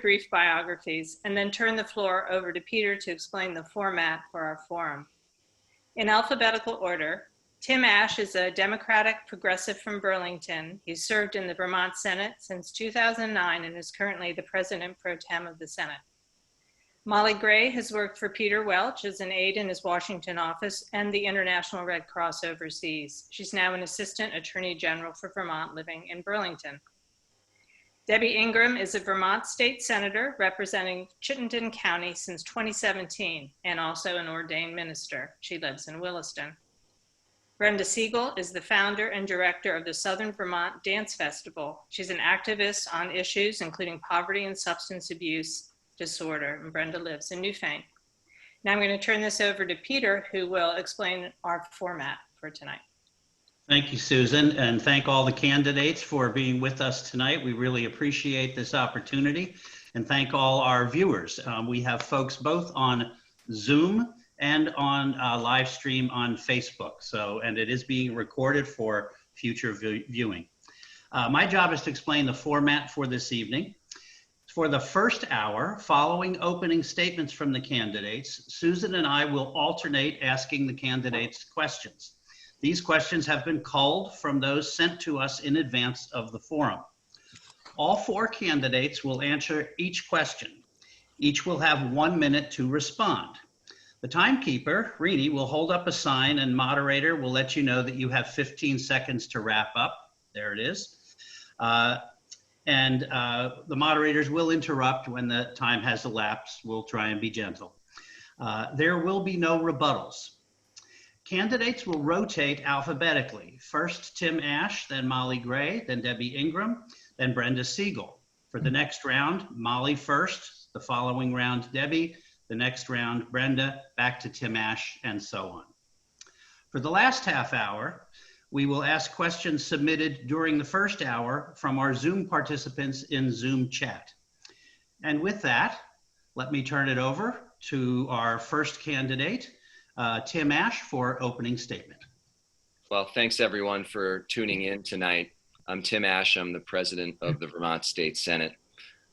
brief biographies, and then turn the floor over to Peter to explain the format for our forum. In alphabetical order, Tim Ashe is a Democratic progressive from Burlington. He's served in the Vermont Senate since 2009 and is currently the president pro tem of the Senate. Molly Gray has worked for Peter Welch as an aide in his Washington office and the International Red Cross overseas. She's now an assistant attorney general for Vermont, living in Burlington. Debbie Ingram is a Vermont state senator representing Chittenden County since 2017 and also an ordained minister. She lives in Williston. Brenda Siegel is the founder and director of the Southern Vermont Dance Festival. She's an activist on issues including poverty and substance abuse disorder, and Brenda lives in Newfane. Now I'm going to turn this over to Peter, who will explain our format for tonight. Thank you, Susan, and thank all the candidates for being with us tonight. We really appreciate this opportunity, and thank all our viewers. We have folks both on Zoom and on live stream on Facebook. And it is being recorded for future viewing. My job is to explain the format for this evening. For the first hour, following opening statements from the candidates, Susan and I will alternate asking the candidates questions. These questions have been culled from those sent to us in advance of the forum. All four candidates will answer each question. Each will have 1 minute to respond. The timekeeper, Rini, will hold up a sign and moderator will let you know that you have 15 seconds to wrap up. There it is. The moderators will interrupt when the time has elapsed. We'll try and be gentle. There will be no rebuttals. Candidates will rotate alphabetically. First Tim Ashe, then Molly Gray, then Debbie Ingram, then Brenda Siegel. For the next round, Molly first, the following round Debbie, the next round Brenda, back to Tim Ashe, and so on. For the last half hour, we will ask questions submitted during the first hour from our Zoom participants in Zoom chat. And with that, let me turn it over to our first candidate, Tim Ashe, for opening statement. Well, thanks everyone for tuning in tonight. I'm Tim Ashe. I'm the president of the Vermont State Senate.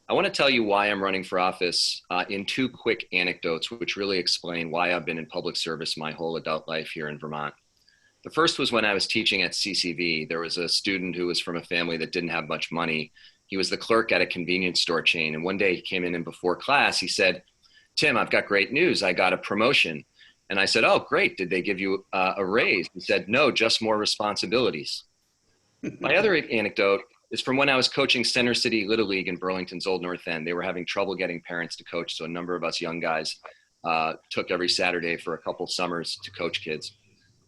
I want to tell you why I'm running for office in two quick anecdotes, which really explain why I've been in public service my whole adult life here in Vermont. The first was when I was teaching at CCV. There was a student who was from a family that didn't have much money. He was the clerk at a convenience store chain. And one day he came in and before class, he said, "Tim, I've got great news. I got a promotion." And I said, "Oh, great. Did they give you a raise?" He said, "No, just more responsibilities." My other anecdote is from when I was coaching Center City Little League in Burlington's Old North End. They were having trouble getting parents to coach. So a number of us young guys took every Saturday for a couple summers to coach kids.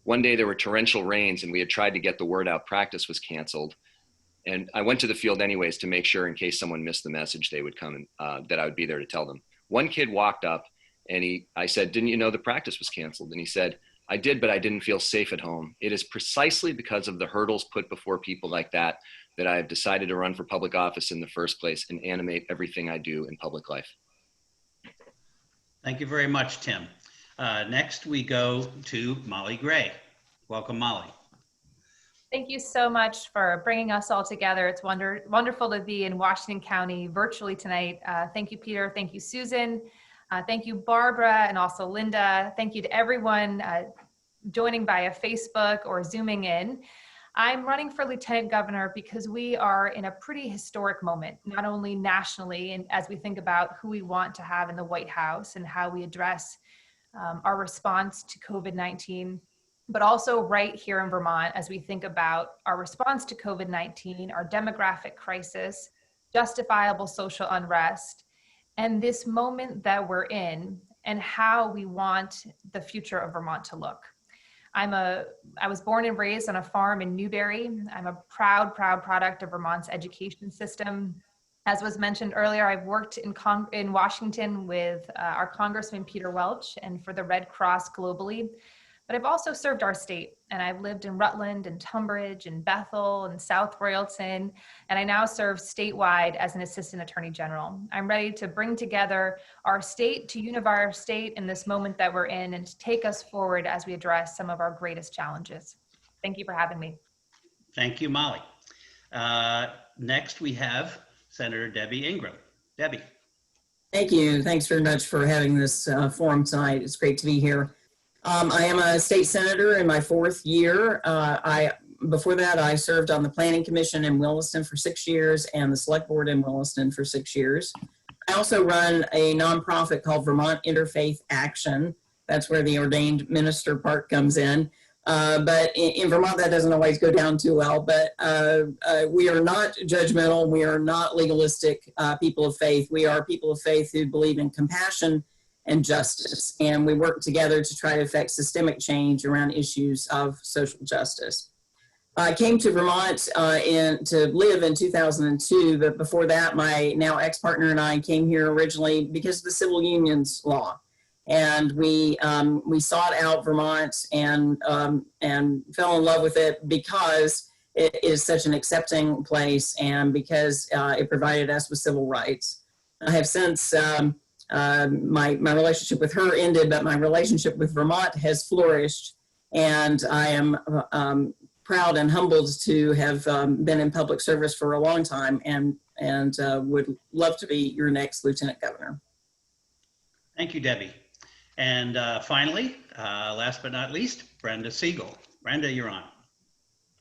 One day there were torrential rains and we had tried to get the word out practice was canceled. And I went to the field anyways to make sure in case someone missed the message, they would come and that I would be there to tell them. One kid walked up and I said, "Didn't you know the practice was canceled?" And he said, "I did, but I didn't feel safe at home." It is precisely because of the hurdles put before people like that that I have decided to run for public office in the first place and animate everything I do in public life. Thank you very much, Tim. Next, we go to Molly Gray. Welcome, Molly. Thank you so much for bringing us all together. It's wonderful to be in Washington County virtually tonight. Thank you, Peter. Thank you, Susan. Thank you, Barbara, and also Linda. Thank you to everyone joining via Facebook or Zooming in. I'm running for Lieutenant Governor because we are in a pretty historic moment, not only nationally, and as we think about who we want to have in the White House and how we address our response to COVID-19, but also right here in Vermont as we think about our response to COVID-19, our demographic crisis, justifiable social unrest, and this moment that we're in and how we want the future of Vermont to look. I was born and raised on a farm in Newberry. I'm a proud product of Vermont's education system. As was mentioned earlier, I've worked in Washington with our Congressman Peter Welch and for the Red Cross globally. But I've also served our state, and I've lived in Rutland and Tunbridge and Bethel and South Royalton, and I now serve statewide as an assistant attorney general. I'm ready to bring together our state, to unify our state in this moment that we're in, and to take us forward as we address some of our greatest challenges. Thank you for having me. Thank you, Molly. Next, we have Senator Debbie Ingram. Debbie. Thank you. Thanks very much for having this forum tonight. It's great to be here. I am a state senator in my 4th year. Before that, I served on the Planning Commission in Williston for 6 years and the Select Board in Williston for 6 years. I also run a nonprofit called Vermont Interfaith Action. That's where the ordained minister part comes in. But in Vermont, that doesn't always go down too well. But we are not judgmental. We are not legalistic people of faith. We are people of faith who believe in compassion and justice. And we work together to try to affect systemic change around issues of social justice. I came to Vermont to live in 2002, but before that, my now ex-partner and I came here originally because of the civil unions law. And we sought out Vermont and fell in love with it because it is such an accepting place and because it provided us with civil rights. I have since, my relationship with her ended, but my relationship with Vermont has flourished. And I am proud and humbled to have been in public service for a long time and would love to be your next Lieutenant Governor. Thank you, Debbie. And finally, last but not least, Brenda Siegel. Brenda, you're on.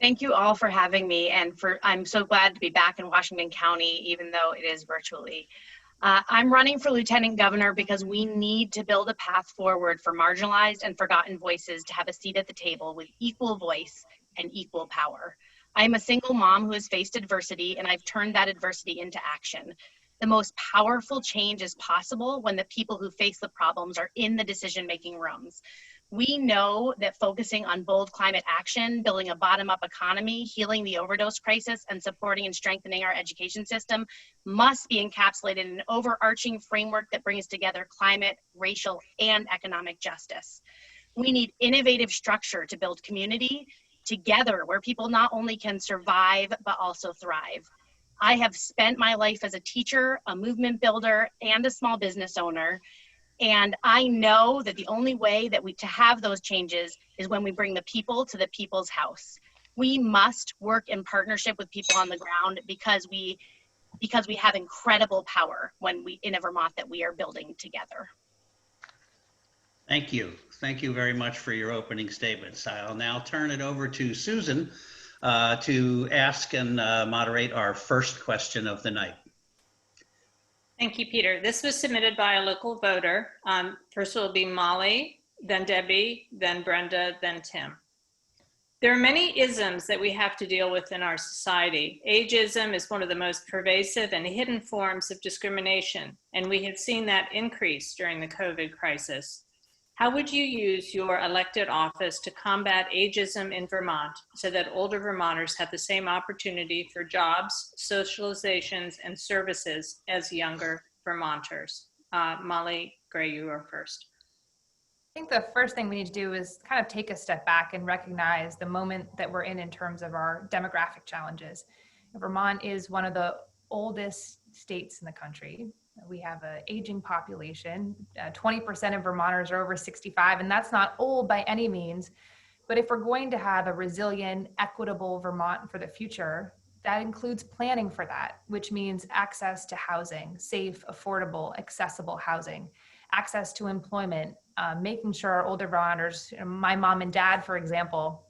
Thank you all for having me, and I'm so glad to be back in Washington County, even though it is virtually. I'm running for Lieutenant Governor because we need to build a path forward for marginalized and forgotten voices to have a seat at the table with equal voice and equal power. I'm a single mom who has faced adversity, and I've turned that adversity into action. The most powerful change is possible when the people who face the problems are in the decision-making rooms. We know that focusing on bold climate action, building a bottom-up economy, healing the overdose crisis, and supporting and strengthening our education system must be encapsulated in an overarching framework that brings together climate, racial, and economic justice. We need innovative structure to build community together where people not only can survive, but also thrive. I have spent my life as a teacher, a movement builder, and a small business owner. And I know that the only way that to have those changes is when we bring the people to the people's house. We must work in partnership with people on the ground because we have incredible power in a Vermont that we are building together. Thank you. Thank you very much for your opening statements. I'll now turn it over to Susan to ask and moderate our first question of the night. Thank you, Peter. This was submitted by a local voter. First will be Molly, then Debbie, then Brenda, then Tim. There are many isms that we have to deal with in our society. Ageism is one of the most pervasive and hidden forms of discrimination, and we have seen that increase during the COVID crisis. How would you use your elected office to combat ageism in Vermont so that older Vermonters have the same opportunity for jobs, socializations, and services as younger Vermonters? Molly Gray, you are first. I think the first thing we need to do is kind of take a step back and recognize the moment that we're in terms of our demographic challenges. Vermont is one of the oldest states in the country. We have an aging population. 20% of Vermonters are over 65, and that's not old by any means. But if we're going to have a resilient, equitable Vermont for the future, that includes planning for that, which means access to housing, safe, affordable, accessible housing, access to employment, making sure our older Vermonters, my mom and dad, for example,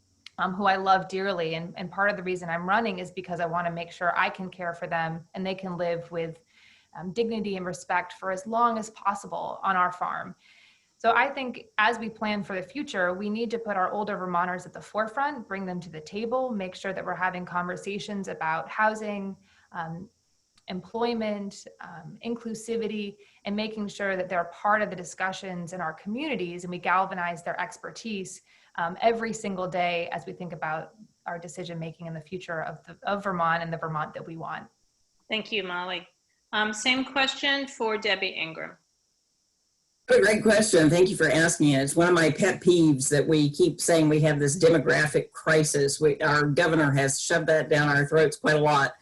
who I love dearly, and part of the reason I'm running is because I want to make sure I can care for them and they can live with dignity and respect for as long as possible on our farm. So I think as we plan for the future, we need to put our older Vermonters at the forefront, bring them to the table, make sure that we're having conversations about housing, employment, inclusivity, and making sure that they're part of the discussions in our communities and we galvanize their expertise every single day as we think about our decision-making in the future of Vermont and the Vermont that we want. Thank you, Molly. Same question for Debbie Ingram. Great question. Thank you for asking it. It's one of my pet peeves that we keep saying we have this demographic crisis. Our governor has shoved that down our throats quite a lot.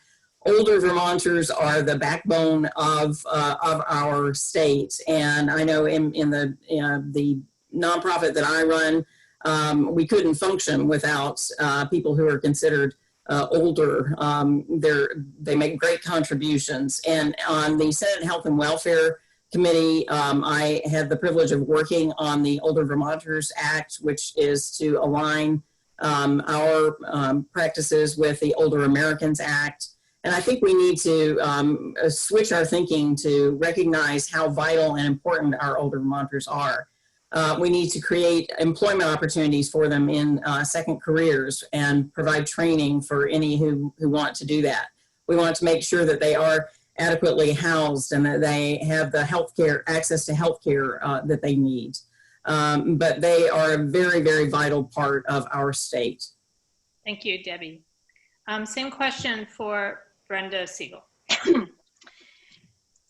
Older Vermonters are the backbone of our state. And I know in the nonprofit that I run, we couldn't function without people who are considered older. They make great contributions. And on the Senate Health and Welfare committee, I had the privilege of working on the Older Vermonters Act, which is to align our practices with the Older Americans Act. And I think we need to switch our thinking to recognize how vital and important our older Vermonters are. We need to create employment opportunities for them in second careers and provide training for any who want to do that. We want to make sure that they are adequately housed and that they have the healthcare, access to healthcare that they need. But they are a very, very vital part of our state. Thank you, Debbie. Same question for Brenda Siegel.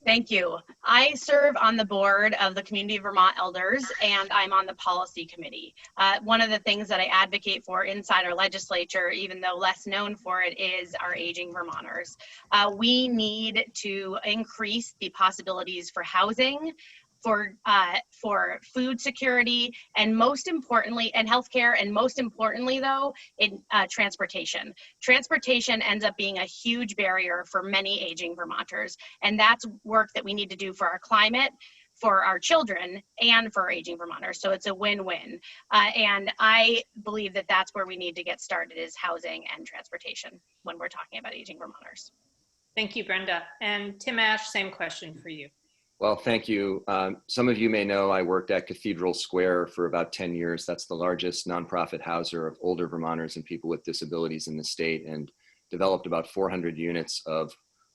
Thank you. I serve on the board of the Community of Vermont Elders, and I'm on the policy committee. One of the things that I advocate for inside our legislature, even though less known for it, is our aging Vermonters. We need to increase the possibilities for housing, for food security, and most importantly, and healthcare, and most importantly though, in transportation. Transportation ends up being a huge barrier for many aging Vermonters, and that's work that we need to do for our climate, for our children, and for our aging Vermonters. So it's a win-win. And I believe that that's where we need to get started, is housing and transportation when we're talking about aging Vermonters. Thank you, Brenda. And Tim Ashe, same question for you. Well, thank you. Some of you may know I worked at Cathedral Square for about 10 years. That's the largest nonprofit houser of older Vermonters and people with disabilities in the state, and developed about 400 units of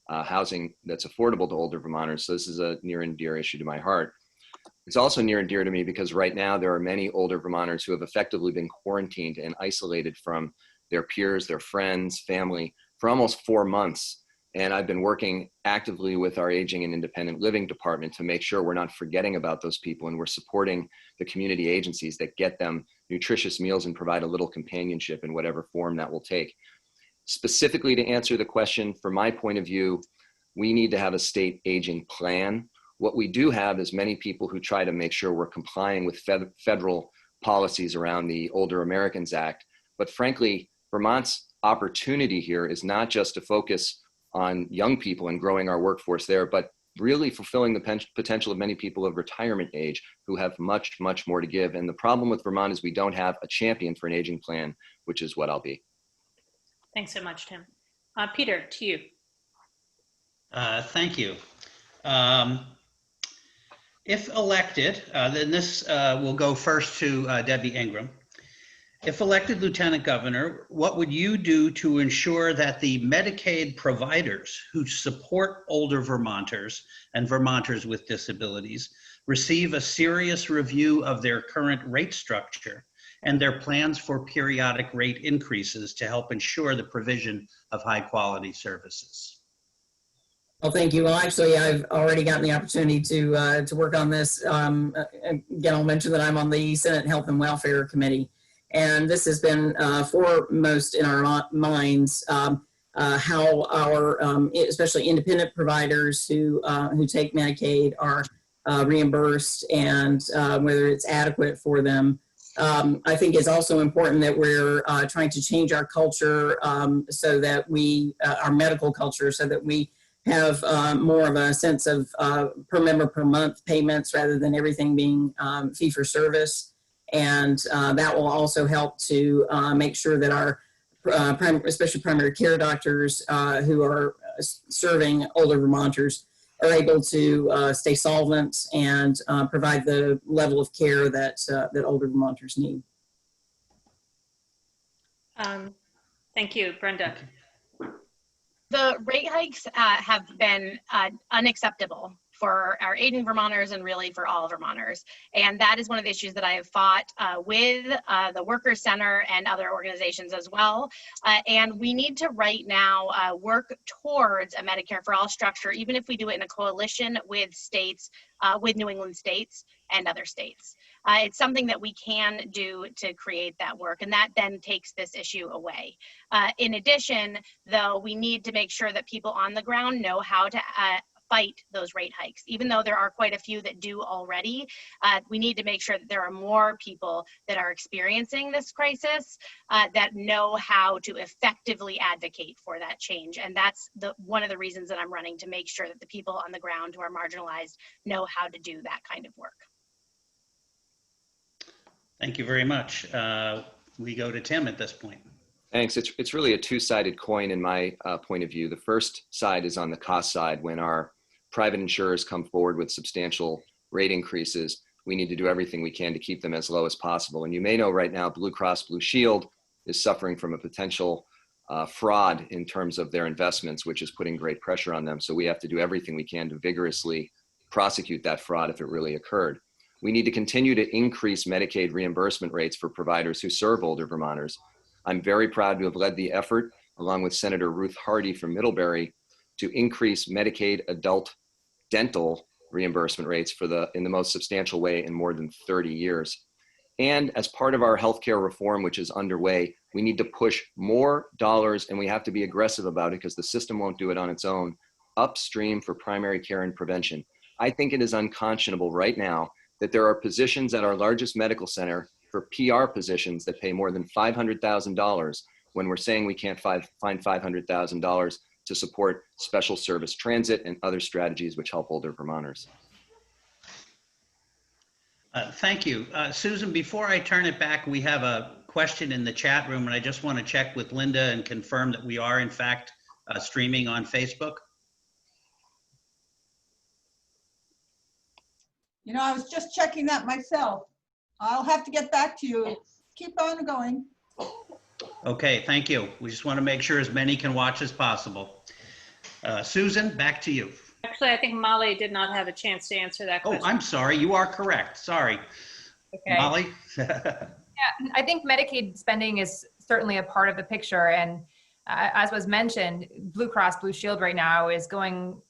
housing that's affordable to older Vermonters. So this is a near and dear issue to my heart. It's also near and dear to me because right now there are many older Vermonters who have effectively been quarantined and isolated from their peers, their friends, family for almost 4 months. And I've been working actively with our Aging and Independent Living department to make sure we're not forgetting about those people, and we're supporting the community agencies that get them nutritious meals and provide a little companionship in whatever form that will take. Specifically to answer the question, from my point of view, we need to have a state aging plan. What we do have is many people who try to make sure we're complying with federal policies around the Older Americans Act. But frankly, Vermont's opportunity here is not just to focus on young people and growing our workforce there, but really fulfilling the potential of many people of retirement age who have much, much more to give. And the problem with Vermont is we don't have a champion for an aging plan, which is what I'll be. Thanks so much, Tim. Peter, to you. Thank you. If elected, then this will go first to Debbie Ingram. If elected Lieutenant Governor, what would you do to ensure that the Medicaid providers who support older Vermonters and Vermonters with disabilities receive a serious review of their current rate structure and their plans for periodic rate increases to help ensure the provision of high quality services? Well, thank you. Well, actually, I've already gotten the opportunity to work on this. Again, I'll mention that I'm on the Senate Health and Welfare Committee. And this has been foremost in our minds, how our, especially independent providers who take Medicaid are reimbursed, and whether it's adequate for them. I think it's also important that we're trying to change our culture so that our medical culture, so that we have more of a sense of per member per month payments rather than everything being fee for service. And that will also help to make sure that our, especially primary care doctors who are serving older Vermonters are able to stay solvent and provide the level of care that older Vermonters need. Thank you, Brenda. The rate hikes have been unacceptable for our aging Vermonters and really for all Vermonters. And that is one of the issues that I have fought with the Workers Center and other organizations as well. And we need to right now work towards a Medicare for All structure, even if we do it in a coalition with states, with New England states and other states. It's something that we can do to create that work, and that then takes this issue away. In addition, though, we need to make sure that people on the ground know how to fight those rate hikes. Even though there are quite a few that do already, we need to make sure that there are more people that are experiencing this crisis that know how to effectively advocate for that change. And that's one of the reasons that I'm running, to make sure that the people on the ground who are marginalized know how to do that kind of work. Thank you very much. We go to Tim at this point. Thanks. It's really a two-sided coin in my point of view. The first side is on the cost side. When our private insurers come forward with substantial rate increases, we need to do everything we can to keep them as low as possible. And you may know right now, Blue Cross Blue Shield is suffering from a potential fraud in terms of their investments, which is putting great pressure on them. So we have to do everything we can to vigorously prosecute that fraud if it really occurred. We need to continue to increase Medicaid reimbursement rates for providers who serve older Vermonters. I'm very proud to have led the effort, along with Senator Ruth Hardy from Middlebury, to increase Medicaid adult dental reimbursement rates in the most substantial way in more than 30 years. And as part of our healthcare reform, which is underway, we need to push more dollars, and we have to be aggressive about it because the system won't do it on its own, upstream for primary care and prevention. I think it is unconscionable right now that there are positions at our largest medical center for PR positions that pay more than $500,000 when we're saying we can't find $500,000 to support special service transit and other strategies which help older Vermonters. Thank you. Susan, before I turn it back, we have a question in the chat room, and I just want to check with Linda and confirm that we are in fact streaming on Facebook. You know, I was just checking that myself. I'll have to get back to you. Keep on going. Okay, thank you. We just want to make sure as many can watch as possible. Susan, back to you. Actually, I think Molly did not have a chance to answer that question. Oh, I'm sorry. You are correct. Sorry. Okay. Molly? Yeah, I think Medicaid spending is certainly a part of the picture. And as was mentioned, Blue Cross Blue Shield right now is going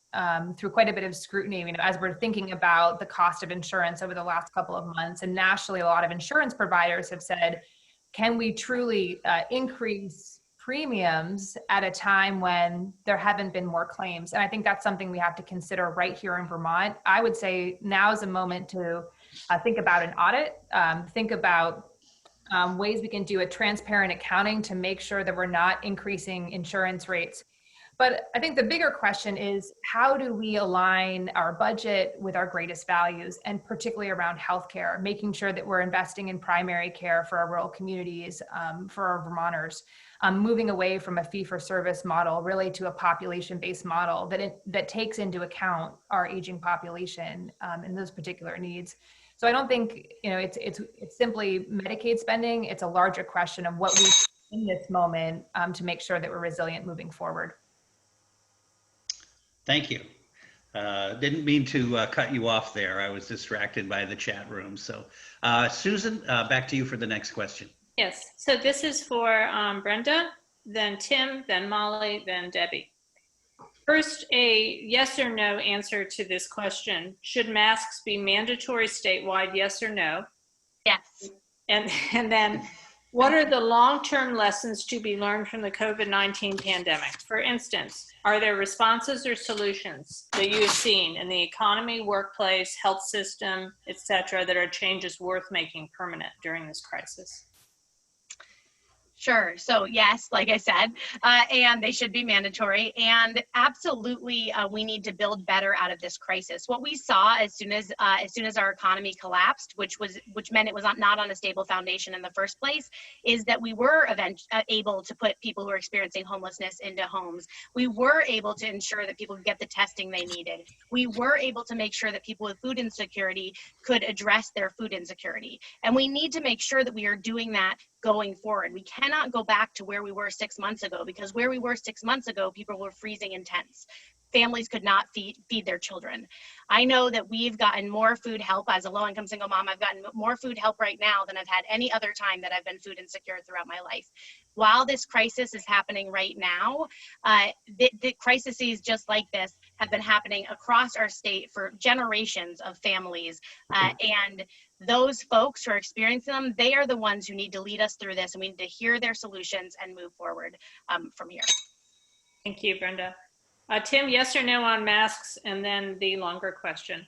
through quite a bit of scrutiny, you know, as we're thinking about the cost of insurance over the last couple of months. And nationally, a lot of insurance providers have said, can we truly increase premiums at a time when there haven't been more claims? And I think that's something we have to consider right here in Vermont. I would say now is a moment to think about an audit, think about ways we can do a transparent accounting to make sure that we're not increasing insurance rates. But I think the bigger question is, how do we align our budget with our greatest values, and particularly around healthcare, making sure that we're investing in primary care for our rural communities, for our Vermonters, moving away from a fee-for-service model really to a population-based model that takes into account our aging population and those particular needs. So I don't think, you know, it's simply Medicaid spending. It's a larger question of what we do in this moment to make sure that we're resilient moving forward. Thank you. Didn't mean to cut you off there. I was distracted by the chat room. So Susan, back to you for the next question. Yes, so this is for Brenda, then Tim, then Molly, then Debbie. First, a yes or no answer to this question. Should masks be mandatory statewide, yes or no? Yes. And then, what are the long-term lessons to be learned from the COVID-19 pandemic? For instance, are there responses or solutions that you have seen in the economy, workplace, health system, et cetera, that are changes worth making permanent during this crisis? Sure. So yes, like I said, and they should be mandatory. And absolutely, we need to build better out of this crisis. What we saw as soon as our economy collapsed, which meant it was not on a stable foundation in the first place, is that we were able to put people who are experiencing homelessness into homes. We were able to ensure that people could get the testing they needed. We were able to make sure that people with food insecurity could address their food insecurity. And we need to make sure that we are doing that going forward. We cannot go back to where we were 6 months ago, because where we were 6 months ago, people were freezing in tents. Families could not feed their children. I know that we've gotten more food help as a low-income single mom. I've gotten more food help right now than I've had any other time that I've been food insecure throughout my life. While this crisis is happening right now, the crises just like this have been happening across our state for generations of families. And those folks who are experiencing them, they are the ones who need to lead us through this, and we need to hear their solutions and move forward from here. Thank you, Brenda. Tim, yes or no on masks, and then the longer question.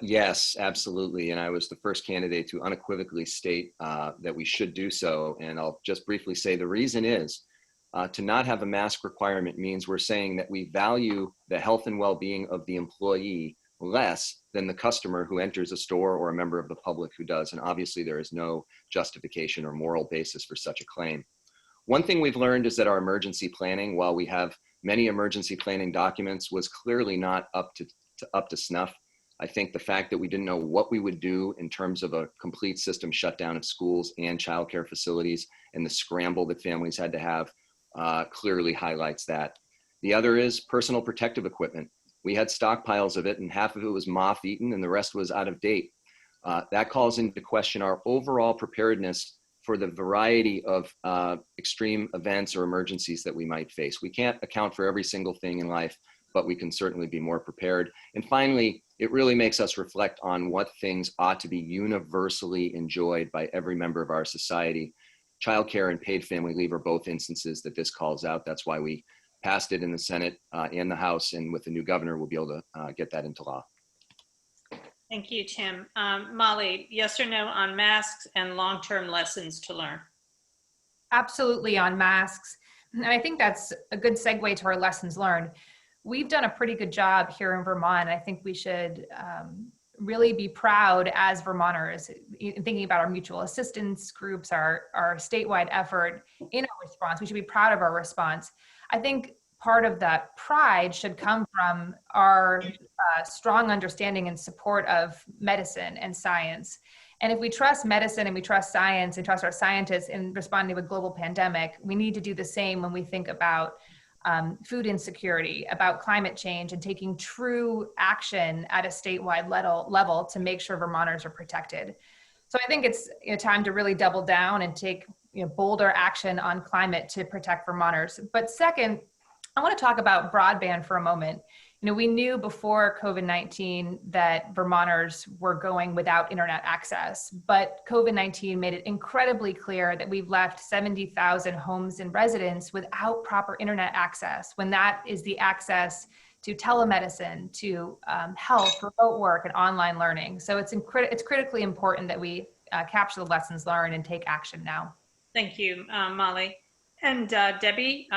Yes, absolutely. And I was the first candidate to unequivocally state that we should do so. And I'll just briefly say the reason is to not have a mask requirement means we're saying that we value the health and well-being of the employee less than the customer who enters a store or a member of the public who does. And obviously there is no justification or moral basis for such a claim. One thing we've learned is that our emergency planning, while we have many emergency planning documents, was clearly not up to snuff. I think the fact that we didn't know what we would do in terms of a complete system shutdown of schools and childcare facilities and the scramble that families had to have clearly highlights that. The other is personal protective equipment. We had stockpiles of it and half of it was moth-eaten and the rest was out of date. That calls into question our overall preparedness for the variety of extreme events or emergencies that we might face. We can't account for every single thing in life, but we can certainly be more prepared. And finally, it really makes us reflect on what things ought to be universally enjoyed by every member of our society. Childcare and paid family leave are both instances that this calls out. That's why we passed it in the Senate and the House, and with the new governor, we'll be able to get that into law. Thank you, Tim. Molly, yes or no on masks and long-term lessons to learn? Absolutely on masks. And I think that's a good segue to our lessons learned. We've done a pretty good job here in Vermont. I think we should really be proud as Vermonters, thinking about our mutual assistance groups, our statewide effort in our response. We should be proud of our response. I think part of that pride should come from our strong understanding and support of medicine and science. And if we trust medicine and we trust science and trust our scientists in responding to a global pandemic, we need to do the same when we think about food insecurity, about climate change, and taking true action at a statewide level to make sure Vermonters are protected. So I think it's time to really double down and take bolder action on climate to protect Vermonters. But second, I want to talk about broadband for a moment. We knew before COVID-19 that Vermonters were going without internet access, but COVID-19 made it incredibly clear that we've left 70,000 homes and residents without proper internet access, when that is the access to telemedicine, to health, remote work, and online learning. So it's critically important that we capture the lessons learned and take action now. Thank you, Molly. And Debbie,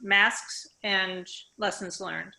masks and lessons learned.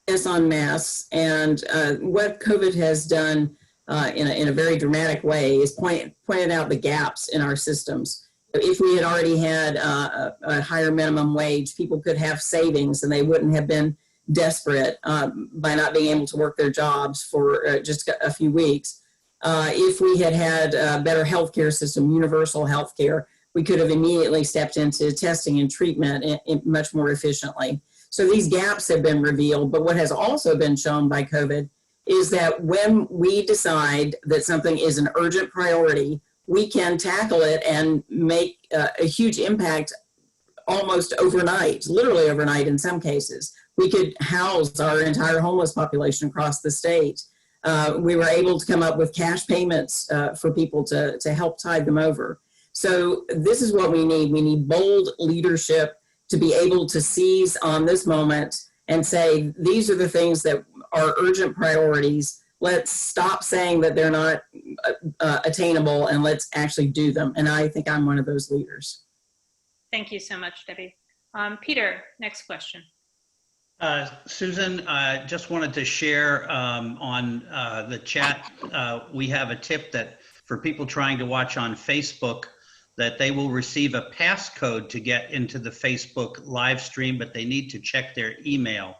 Yes, on masks, and what COVID has done in a very dramatic way is pointed out the gaps in our systems. If we had already had a higher minimum wage, people could have savings and they wouldn't have been desperate by not being able to work their jobs for just a few weeks. If we had had a better healthcare system, universal healthcare, we could have immediately stepped into testing and treatment much more efficiently. So these gaps have been revealed, but what has also been shown by COVID is that when we decide that something is an urgent priority, we can tackle it and make a huge impact almost overnight, literally overnight in some cases. We could house our entire homeless population across the state. We were able to come up with cash payments for people to help tide them over. So this is what we need. We need bold leadership to be able to seize on this moment and say, these are the things that are urgent priorities. Let's stop saying that they're not attainable and let's actually do them. And I think I'm one of those leaders. Thank you so much, Debbie. Peter, next question. Susan, I just wanted to share on the chat, we have a tip that for people trying to watch on Facebook, that they will receive a passcode to get into the Facebook live stream, but they need to check their email.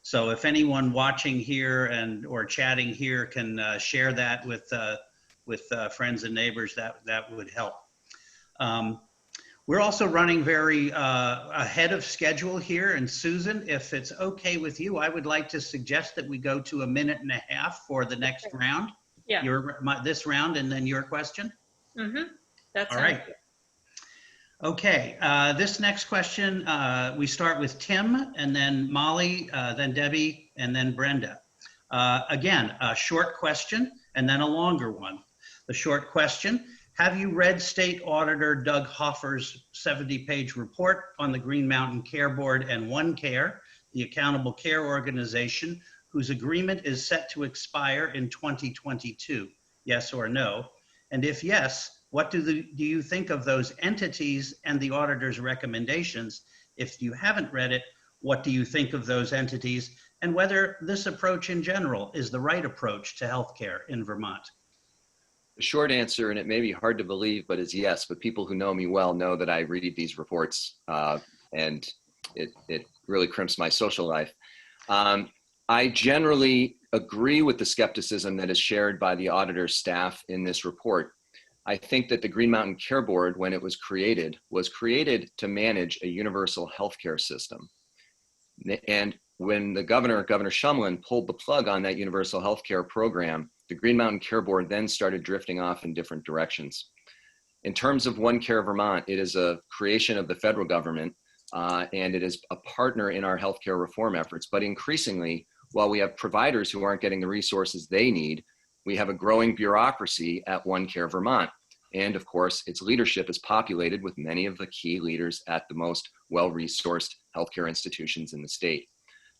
So if anyone watching here or chatting here can share that with friends and neighbors, that would help. We're also running very ahead of schedule here. And Susan, if it's okay with you, I would like to suggest that we go to 1.5 minutes for the next round. Yeah. This round and then your question. Mm-hmm. That's all right. Good. Okay, this next question, we start with Tim and then Molly, then Debbie, and then Brenda. Again, a short question and then a longer one. The short question, have you read State Auditor Doug Hoffer's 70-page report on the Green Mountain Care Board and OneCare the Accountable Care Organization, whose agreement is set to expire in 2022? Yes or no? And if yes, what do you think of those entities and the auditor's recommendations? If you haven't read it, what do you think of those entities and whether this approach in general is the right approach to healthcare in Vermont? The short answer, and it may be hard to believe, but is yes. But people who know me well know that I read these reports, and it really crimps my social life. I generally agree with the skepticism that is shared by the auditor's staff in this report. I think that the Green Mountain Care Board, when it was created to manage a universal healthcare system. And when the Governor Shumlin, pulled the plug on that universal healthcare program, the Green Mountain Care Board then started drifting off in different directions. In terms of One Care Vermont, it is a creation of the federal government, and it is a partner in our healthcare reform efforts. But increasingly, while we have providers who aren't getting the resources they need, we have a growing bureaucracy at One Care Vermont. And of course, its leadership is populated with many of the key leaders at the most well-resourced healthcare institutions in the state.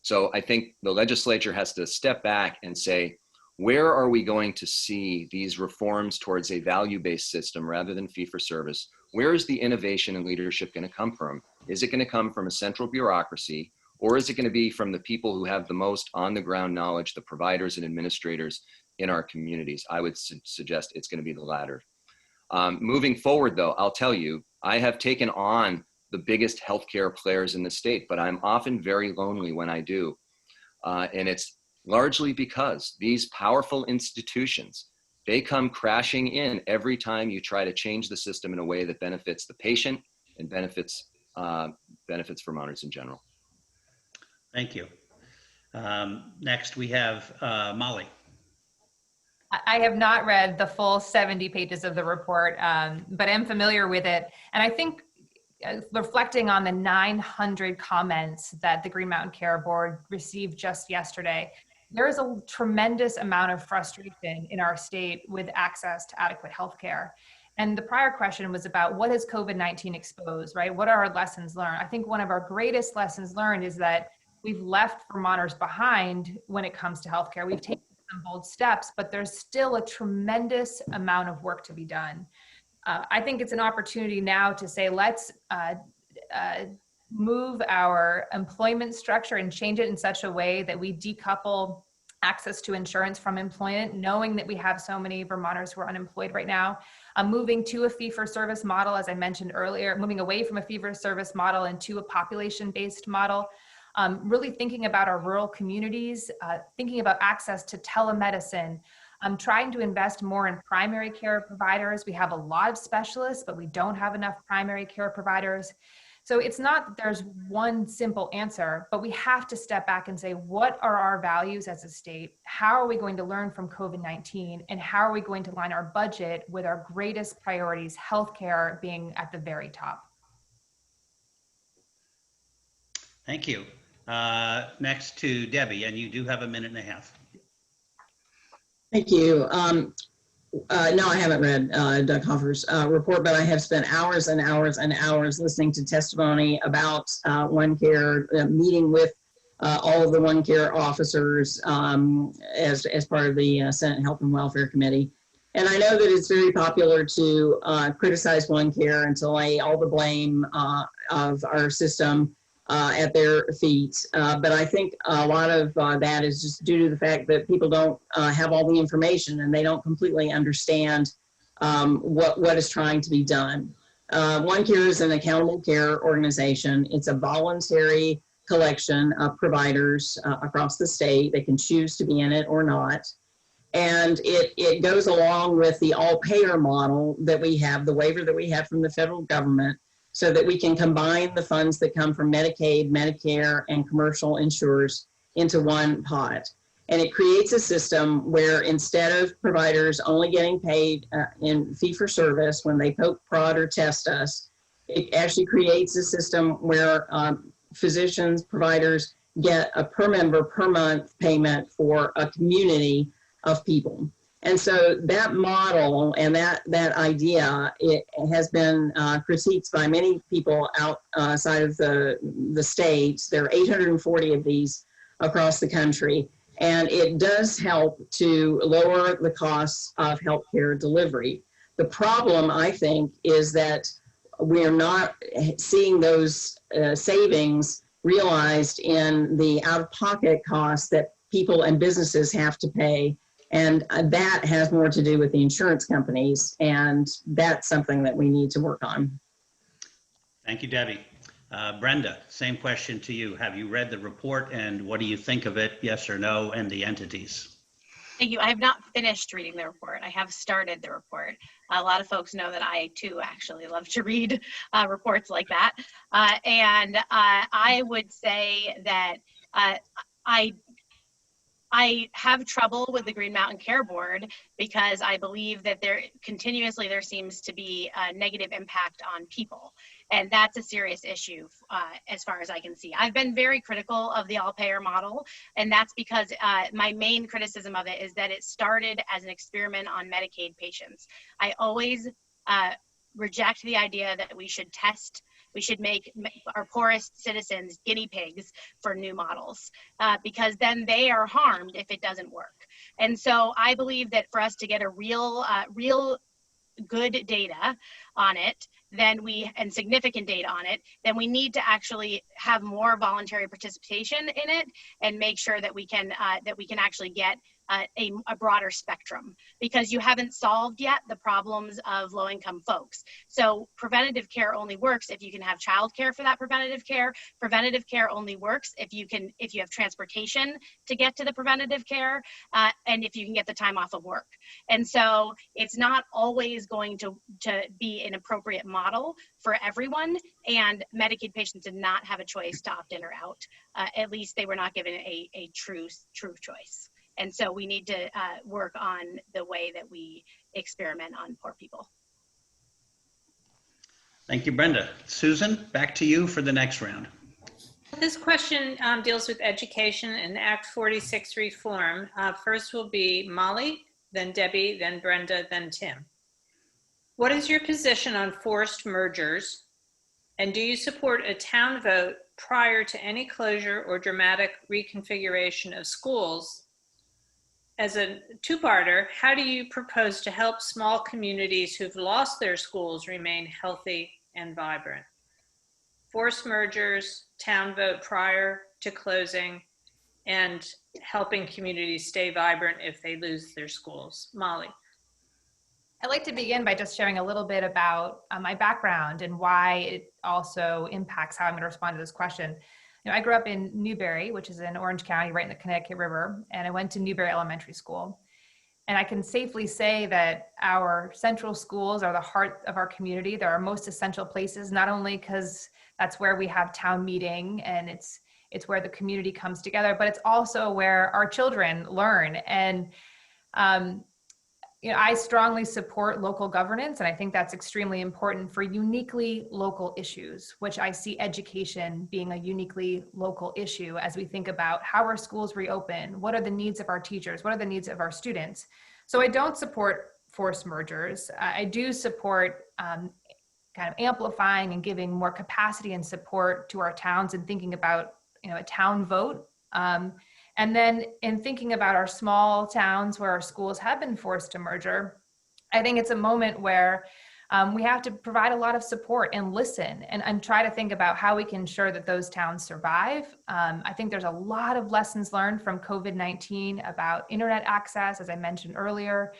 So I think the legislature has to step back and say, where are we going to see these reforms towards a value-based system rather than fee-for-service? Where is the innovation and leadership going to come from? Is it going to come from a central bureaucracy, or is it going to be from the people who have the most on-the-ground knowledge, the providers and administrators in our communities? I would suggest it's going to be the latter. Moving forward, though, I'll tell you, I have taken on the biggest healthcare players in the state, but I'm often very lonely when I do. And it's largely because these powerful institutions, they come crashing in every time you try to change the system in a way that benefits the patient and benefits Vermonters in general. Thank you. Next, we have Molly. I have not read the full 70 pages of the report, but am familiar with it. And I think reflecting on the 900 comments that the Green Mountain Care Board received just yesterday, there is a tremendous amount of frustration in our state with access to adequate health care. And the prior question was about what has COVID-19 exposed, right? What are our lessons learned? I think one of our greatest lessons learned is that we've left Vermonters behind when it comes to healthcare. We've taken some bold steps, but there's still a tremendous amount of work to be done. I think it's an opportunity now to say, let's move our employment structure and change it in such a way that we decouple access to insurance from employment, knowing that we have so many Vermonters who are unemployed right now. Moving to a fee-for-service model, as I mentioned earlier, moving away from a fee-for-service model into a population-based model. Really thinking about our rural communities, thinking about access to telemedicine, trying to invest more in primary care providers. We have a lot of specialists, but we don't have enough primary care providers. So it's not that there's one simple answer, but we have to step back and say, what are our values as a state? How are we going to learn from COVID-19? And how are we going to line our budget with our greatest priorities, healthcare being at the very top? Thank you. Next to Debbie, and you do have a minute and a half. Thank you. No, I haven't read Doug Hoffer's report, but I have spent hours and hours and hours listening to testimony about One Care, meeting with all of the One Care officers as part of the Senate Health and Welfare Committee. And I know that it's very popular to criticize One Care and to lay all the blame of our system at their feet. But I think a lot of that is just due to the fact that people don't have all the information and they don't completely understand what is trying to be done. One Care is an accountable care organization. It's a voluntary collection of providers across the state. They can choose to be in it or not. And it goes along with the all-payer model that we have, the waiver that we have from the federal government, so that we can combine the funds that come from Medicaid, Medicare, and commercial insurers into one pot. And it creates a system where instead of providers only getting paid in fee-for-service when they poke, prod, or test us, it actually creates a system where physicians, providers get a per member per month payment for a community of people. And so that model and that idea, it has been critiqued by many people outside of the states. There are 840 of these across the country, and it does help to lower the costs of healthcare delivery. The problem, I think, is that we're not seeing those savings realized in the out-of-pocket costs that people and businesses have to pay. And that has more to do with the insurance companies, and that's something that we need to work on. Thank you, Debbie. Brenda, same question to you. Have you read the report, and what do you think of it, yes or no, and the entities? Thank you. I have not finished reading the report. I have started the report. A lot of folks know that I too actually love to read reports like that. I would say that I have trouble with the Green Mountain Care Board because I believe that there seems to be a negative impact on people. And that's a serious issue as far as I can see. I've been very critical of the all-payer model, and that's because my main criticism of it is that it started as an experiment on Medicaid patients. I always reject the idea that we should make our poorest citizens guinea pigs for new models because then they are harmed if it doesn't work. And so I believe that for us to get a real good data on it, and significant data on it, then we need to actually have more voluntary participation in it and make sure that we can actually get a broader spectrum, because you haven't solved yet the problems of low-income folks. So preventative care only works if you can have childcare for that preventative care. Preventative care only works if you have transportation to get to the preventative care, and if you can get the time off of work. And so it's not always going to be an appropriate model for everyone, and Medicaid patients did not have a choice to opt in or out. At least they were not given a true choice. And so we need to work on the way that we experiment on poor people. Thank you, Brenda. Susan, back to you for the next round. This question deals with education and Act 46 reform. First will be Molly, then Debbie, then Brenda, then Tim. What is your position on forced mergers? And do you support a town vote prior to any closure or dramatic reconfiguration of schools? As a two-parter, how do you propose to help small communities who've lost their schools remain healthy and vibrant? Forced mergers, town vote prior to closing, and helping communities stay vibrant if they lose their schools. Molly. I'd like to begin by just sharing a little bit about my background and why it also impacts how I'm going to respond to this question. I grew up in Newberry, which is in Orange County, right in the Connecticut River, and I went to Newberry Elementary School. And I can safely say that our central schools are the heart of our community. They're our most essential places, not only because that's where we have town meeting and it's where the community comes together, but it's also where our children learn. And I strongly support local governance, and I think that's extremely important for uniquely local issues, which I see education being a uniquely local issue as we think about how our schools reopen, what are the needs of our teachers, what are the needs of our students. So I don't support forced mergers. I do support kind of amplifying and giving more capacity and support to our towns and thinking about a town vote. And then in thinking about our small towns where our schools have been forced to merger, I think it's a moment where we have to provide a lot of support and listen and try to think about how we can ensure that those towns survive. I think there's a lot of lessons learned from COVID-19 about internet access, as I mentioned earlier.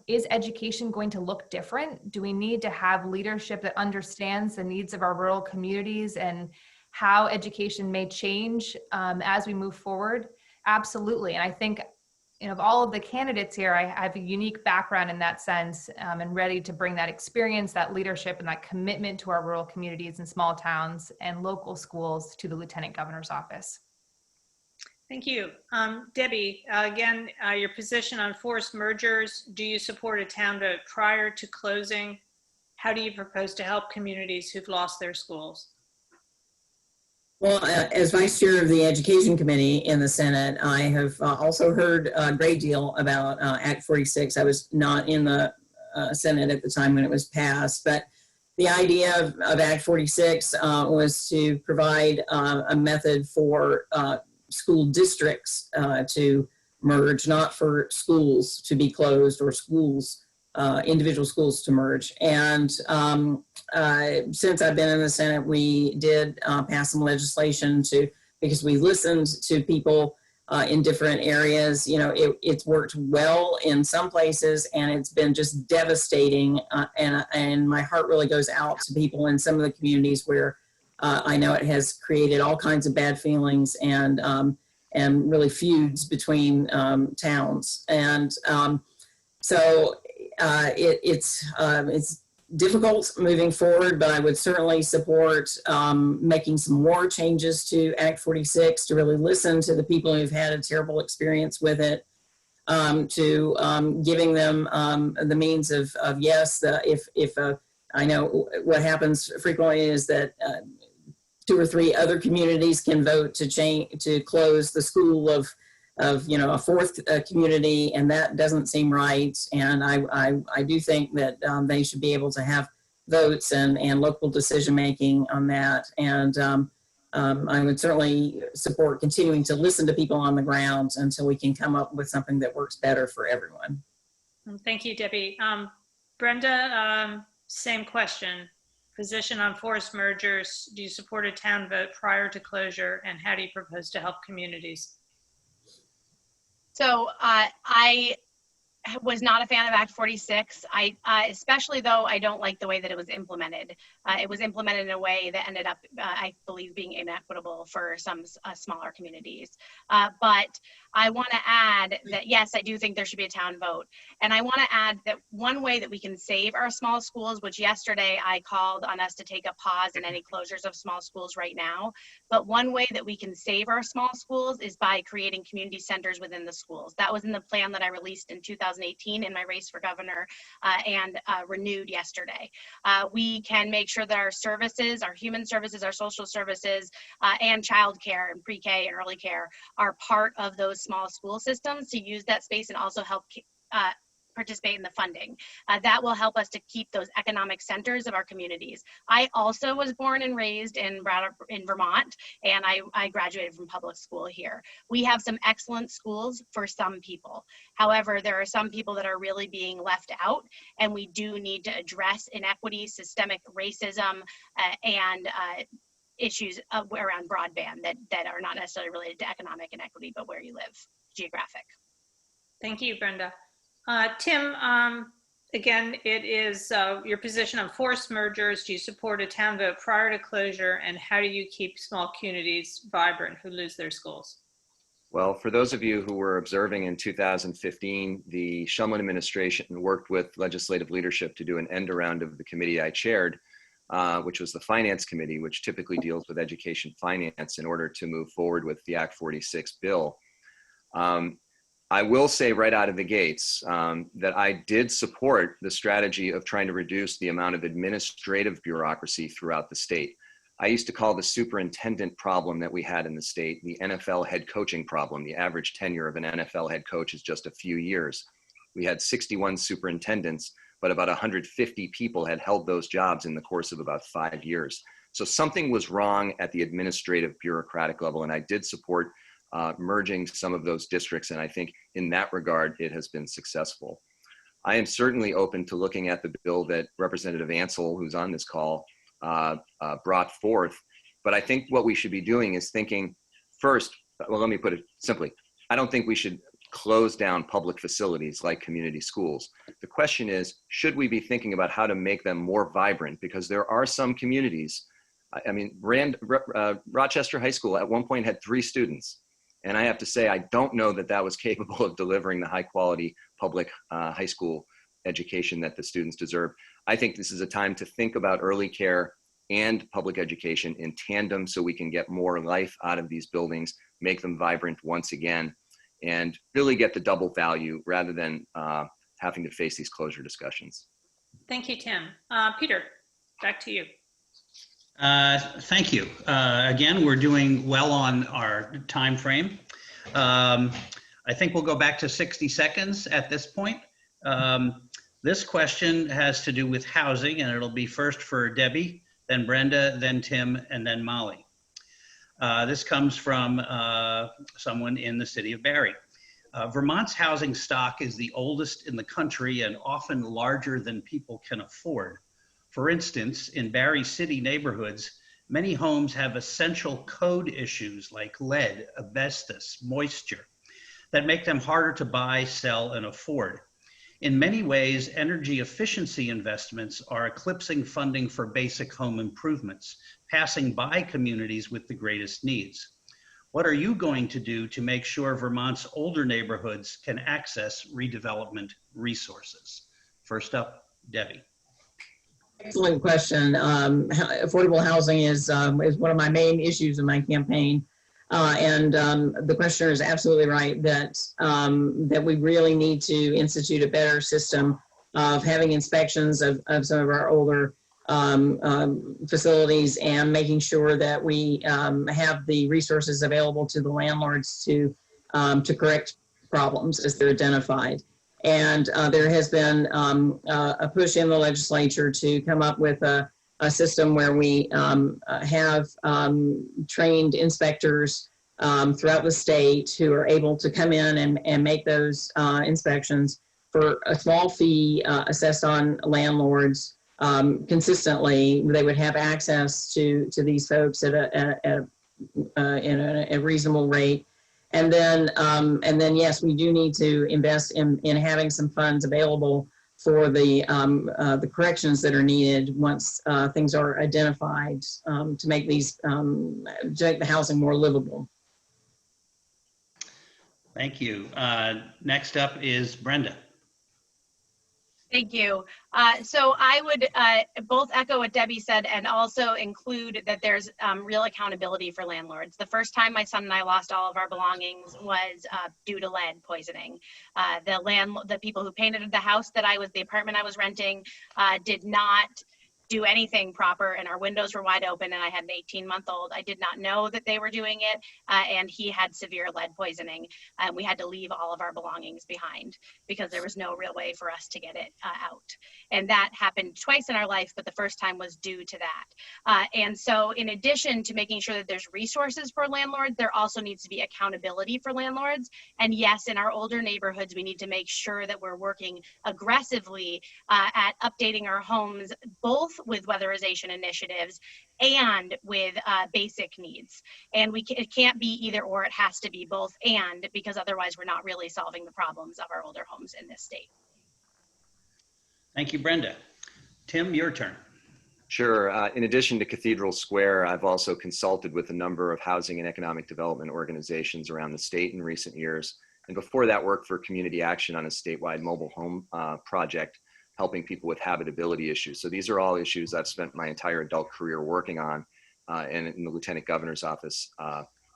Is education going to look different? Do we need to have leadership that understands the needs of our rural communities and how education may change as we move forward? Absolutely. And I think of all of the candidates here, I have a unique background in that sense and ready to bring that experience, that leadership, and that commitment to our rural communities and small towns and local schools to the Lieutenant Governor's office. Thank you. Debbie, again, your position on forced mergers. Do you support a town vote prior to closing? How do you propose to help communities who've lost their schools? Well, as vice chair of the Education Committee in the Senate, I have also heard a great deal about Act 46. I was not in the Senate at the time when it was passed, but the idea of Act 46 was to provide a method for school districts to merge, not for schools to be closed or schools, individual schools to merge. And since I've been in the Senate, we did pass some legislation because we listened to people in different areas. You know, it's worked well in some places, and it's been just devastating. And my heart really goes out to people in some of the communities where I know it has created all kinds of bad feelings and really feuds between towns. And so it's difficult moving forward, but I would certainly support making some more changes to Act 46 to really listen to the people who've had a terrible experience with it, to giving them the means of yes, if I know what happens frequently is that 2 or 3 other communities can vote to close the school of a fourth community, and that doesn't seem right. And I do think that they should be able to have votes and local decision making on that. And I would certainly support continuing to listen to people on the ground until we can come up with something that works better for everyone. Thank you, Debbie. Brenda, same question. Position on forced mergers. Do you support a town vote prior to closure, and how do you propose to help communities? So I was not a fan of Act 46. Especially though I don't like the way that it was implemented. It was implemented in a way that ended up, I believe, being inequitable for some smaller communities. But I want to add that, yes, I do think there should be a town vote. And I want to add that one way that we can save our small schools, which yesterday I called on us to take a pause in any closures of small schools right now. But one way that we can save our small schools is by creating community centers within the schools. That was in the plan that I released in 2018 in my race for governor and renewed yesterday. We can make sure that our services, our human services, our social services, and childcare and pre-K and early care are part of those small school systems to use that space and also help participate in the funding. That will help us to keep those economic centers of our communities. I also was born and raised in Vermont, and I graduated from public school here. We have some excellent schools for some people. However, there are some people that are really being left out, and we do need to address inequity, systemic racism, and issues around broadband that are not necessarily related to economic inequity, but where you live, geographic. Thank you, Brenda. Tim, again, it is your position on forced mergers. Do you support a town vote prior to closure, and how do you keep small communities vibrant who lose their schools? Well, for those of you who were observing in 2015, the Shumlin administration worked with legislative leadership to do an end around of the committee I chaired, which was the Finance Committee, which typically deals with education finance, in order to move forward with the Act 46 bill. I will say right out of the gates that I did support the strategy of trying to reduce the amount of administrative bureaucracy throughout the state. I used to call the superintendent problem that we had in the state the NFL head coaching problem. The average tenure of an NFL head coach is just a few years. We had 61 superintendents, but about 150 people had held those jobs in the course of about 5 years. So something was wrong at the administrative bureaucratic level, and I did support merging some of those districts, and I think in that regard it has been successful. I am certainly open to looking at the bill that Representative Ansel, who's on this call, brought forth, but I think what we should be doing is thinking first, well, let me put it simply, I don't think we should close down public facilities like community schools. The question is, should we be thinking about how to make them more vibrant? Because there are some communities, I mean, Rochester High School at one point had 3 students. And I have to say, I don't know that that was capable of delivering the high quality public high school education that the students deserve. I think this is a time to think about early care and public education in tandem so we can get more life out of these buildings, make them vibrant once again, and really get the double value rather than having to face these closure discussions. Thank you, Tim. Peter, back to you. Thank you. Again, we're doing well on our time frame. I think we'll go back to 60 seconds at this point. This question has to do with housing, and it'll be first for Debbie, then Brenda, then Tim, and then Molly. This comes from someone in the city of Barry. Vermont's housing stock is the oldest in the country and often larger than people can afford. For instance, in Barry City neighborhoods, many homes have essential code issues like lead, asbestos, moisture, that make them harder to buy, sell, and afford. In many ways, energy efficiency investments are eclipsing funding for basic home improvements, passing by communities with the greatest needs. What are you going to do to make sure Vermont's older neighborhoods can access redevelopment resources? First up, Debbie. Excellent question. Affordable housing is one of my main issues in my campaign. The questioner is absolutely right that we really need to institute a better system of having inspections of some of our older facilities and making sure that we have the resources available to the landlords to correct problems as they're identified. And there has been a push in the legislature to come up with a system where we have trained inspectors throughout the state who are able to come in and make those inspections for a small fee assessed on landlords consistently. They would have access to these folks at a reasonable rate. And then, yes, we do need to invest in having some funds available for the corrections that are needed once things are identified to make the housing more livable. Thank you. Next up is Brenda. Thank you. So I would both echo what Debbie said and also include that there's real accountability for landlords. The first time my son and I lost all of our belongings was due to lead poisoning. The people who painted the apartment I was renting did not do anything proper, and our windows were wide open, and I had an 18-month-old. I did not know that they were doing it, and he had severe lead poisoning. We had to leave all of our belongings behind because there was no real way for us to get it out. And that happened twice in our life, but the first time was due to that. And so in addition to making sure that there's resources for landlords, there also needs to be accountability for landlords. And yes, in our older neighborhoods, we need to make sure that we're working aggressively at updating our homes, both with weatherization initiatives and with basic needs. And it can't be either or, it has to be both and, because otherwise we're not really solving the problems of our older homes in this state. Thank you, Brenda. Tim, your turn. Sure. In addition to Cathedral Square, I've also consulted with a number of housing and economic development organizations around the state in recent years. And before that, worked for Community Action on a statewide mobile home project, helping people with habitability issues. So these are all issues I've spent my entire adult career working on, and in the Lieutenant Governor's office,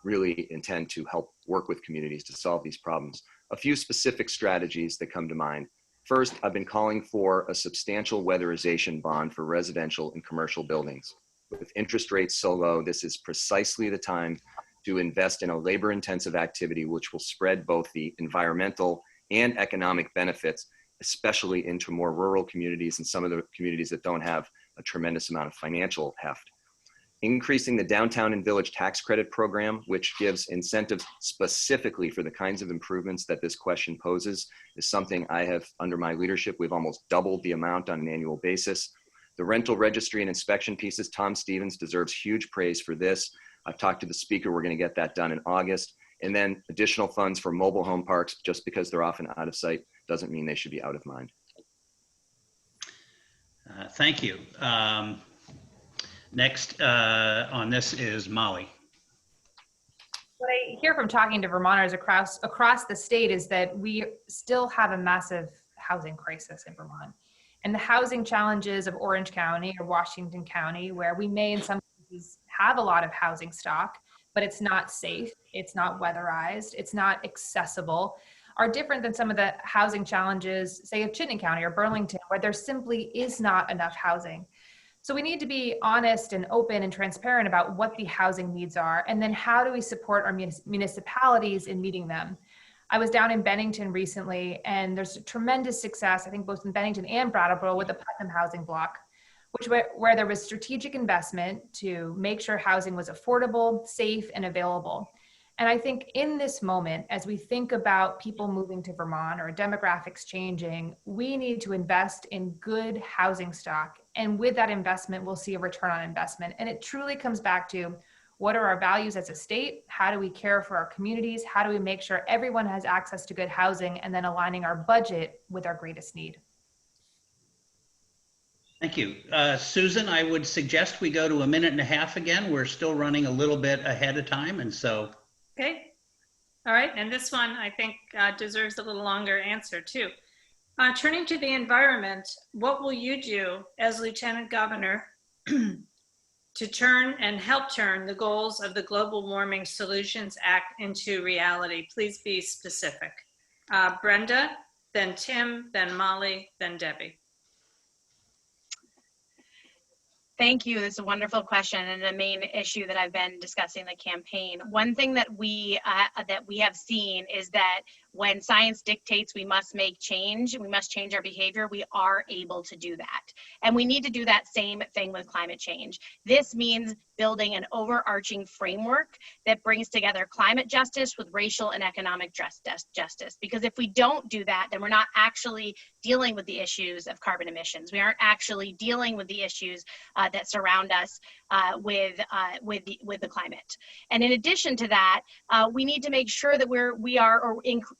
really intend to help work with communities to solve these problems. A few specific strategies that come to mind. First, I've been calling for a substantial weatherization bond for residential and commercial buildings. With interest rates so low, this is precisely the time to invest in a labor-intensive activity which will spread both the environmental and economic benefits, especially into more rural communities and some of the communities that don't have a tremendous amount of financial heft. Increasing the downtown and village tax credit program, which gives incentives specifically for the kinds of improvements that this question poses, is something I have, under my leadership, we've almost doubled the amount on an annual basis. The rental registry and inspection pieces, Tom Stevens deserves huge praise for this. I've talked to the speaker, we're gonna get that done in August. And then additional funds for mobile home parks, just because they're often out of sight doesn't mean they should be out of mind. Thank you. Next on this is Molly. What I hear from talking to Vermonters across the state is that we still have a massive housing crisis in Vermont. And the housing challenges of Orange County or Washington County, where we may in some cases have a lot of housing stock, but it's not safe, it's not weatherized, it's not accessible, are different than some of the housing challenges, say, of Chittenden County or Burlington, where there simply is not enough housing. So we need to be honest and open and transparent about what the housing needs are, and then how do we support our municipalities in meeting them. I was down in Bennington recently, and there's tremendous success, I think both in Bennington and Brattleboro, with the Putnam housing block, where there was strategic investment to make sure housing was affordable, safe, and available. And I think in this moment, as we think about people moving to Vermont or demographics changing, we need to invest in good housing stock. And with that investment, we'll see a return on investment. And it truly comes back to, what are our values as a state? How do we care for our communities? How do we make sure everyone has access to good housing, and then aligning our budget with our greatest need? Thank you. Susan, I would suggest we go to 1.5 minutes again. We're still running a little bit ahead of time, and so. Okay. All right. And this one, I think, deserves a little longer answer too. Turning to the environment, what will you do as Lieutenant Governor to turn and help turn the goals of the Global Warming Solutions Act into reality? Please be specific. Brenda, then Tim, then Molly, then Debbie. Thank you. This is a wonderful question and a main issue that I've been discussing in the campaign. One thing that we have seen is that when science dictates we must make change, we must change our behavior, we are able to do that. And we need to do that same thing with climate change. This means building an overarching framework that brings together climate justice with racial and economic justice. Because if we don't do that, then we're not actually dealing with the issues of carbon emissions. We aren't actually dealing with the issues that surround us with the climate. And in addition to that, we need to make sure that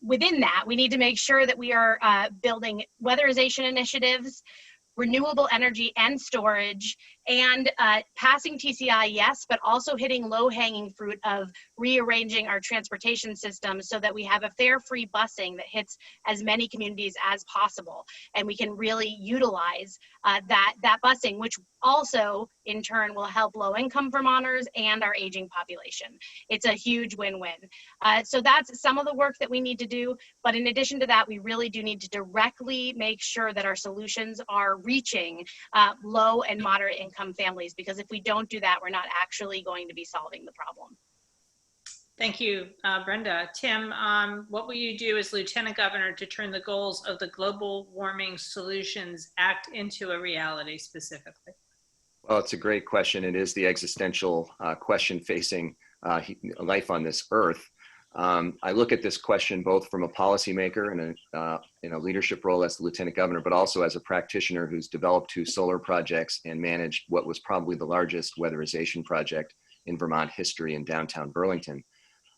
within that, we need to make sure that we are building weatherization initiatives, renewable energy and storage, and passing TCI, yes, but also hitting low-hanging fruit of rearranging our transportation system so that we have a fare-free busing that hits as many communities as possible. And we can really utilize that busing, which also in turn will help low-income Vermonters and our aging population. It's a huge win-win. So that's some of the work that we need to do. But in addition to that, we really do need to directly make sure that our solutions are reaching low and moderate income families, because if we don't do that, we're not actually going to be solving the problem. Thank you, Brenda. Tim, what will you do as Lieutenant Governor to turn the goals of the Global Warming Solutions Act into a reality specifically? Well, it's a great question. It is the existential question facing life on this earth. I look at this question both from a policymaker and in a leadership role as the Lieutenant Governor, but also as a practitioner who's developed 2 solar projects and managed what was probably the largest weatherization project in Vermont history in downtown Burlington.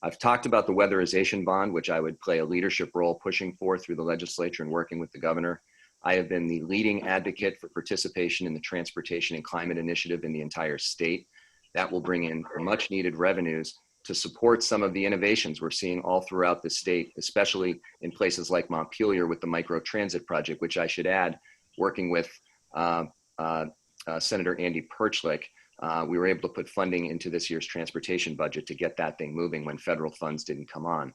I've talked about the weatherization bond, which I would play a leadership role pushing for through the legislature and working with the governor. I have been the leading advocate for participation in the Transportation and Climate Initiative in the entire state. That will bring in much needed revenues to support some of the innovations we're seeing all throughout the state, especially in places like Montpelier with the micro transit project, which I should add, working with Senator Andy Perchlik, we were able to put funding into this year's transportation budget to get that thing moving when federal funds didn't come on.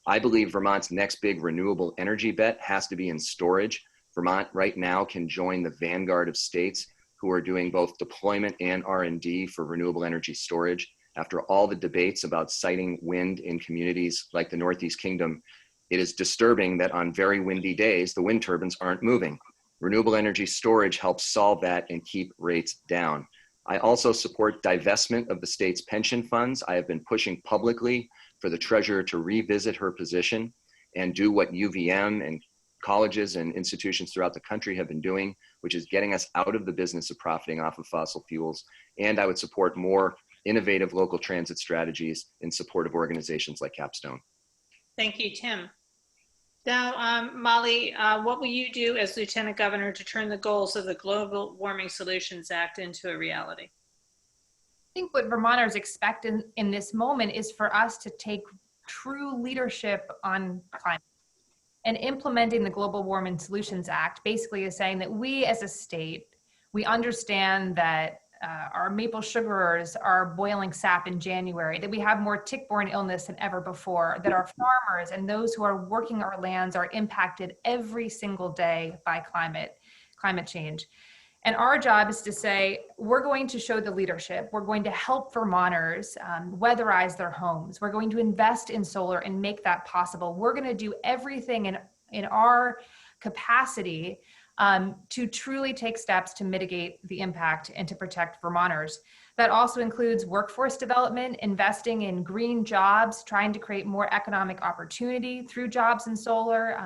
I believe Vermont's next big renewable energy bet has to be in storage. Vermont right now can join the vanguard of states who are doing both deployment and R&D for renewable energy storage. After all the debates about siting wind in communities like the Northeast Kingdom, it is disturbing that on very windy days, the wind turbines aren't moving. Renewable energy storage helps solve that and keep rates down. I also support divestment of the state's pension funds. I have been pushing publicly for the treasurer to revisit her position and do what UVM and colleges and institutions throughout the country have been doing, which is getting us out of the business of profiting off of fossil fuels. And I would support more innovative local transit strategies in support of organizations like Capstone. Thank you, Tim. Now, Molly, what will you do as Lieutenant Governor to turn the goals of the Global Warming Solutions Act into a reality? I think what Vermonters expect in this moment is for us to take true leadership on climate. And implementing the Global Warming Solutions Act basically is saying that we as a state, we understand that our maple sugarers are boiling sap in January, that we have more tick-borne illness than ever before, that our farmers and those who are working our lands are impacted every single day by climate change. And our job is to say, we're going to show the leadership. We're going to help Vermonters weatherize their homes. We're going to invest in solar and make that possible. We're going to do everything in our capacity to truly take steps to mitigate the impact and to protect Vermonters. That also includes workforce development, investing in green jobs, trying to create more economic opportunity through jobs in solar,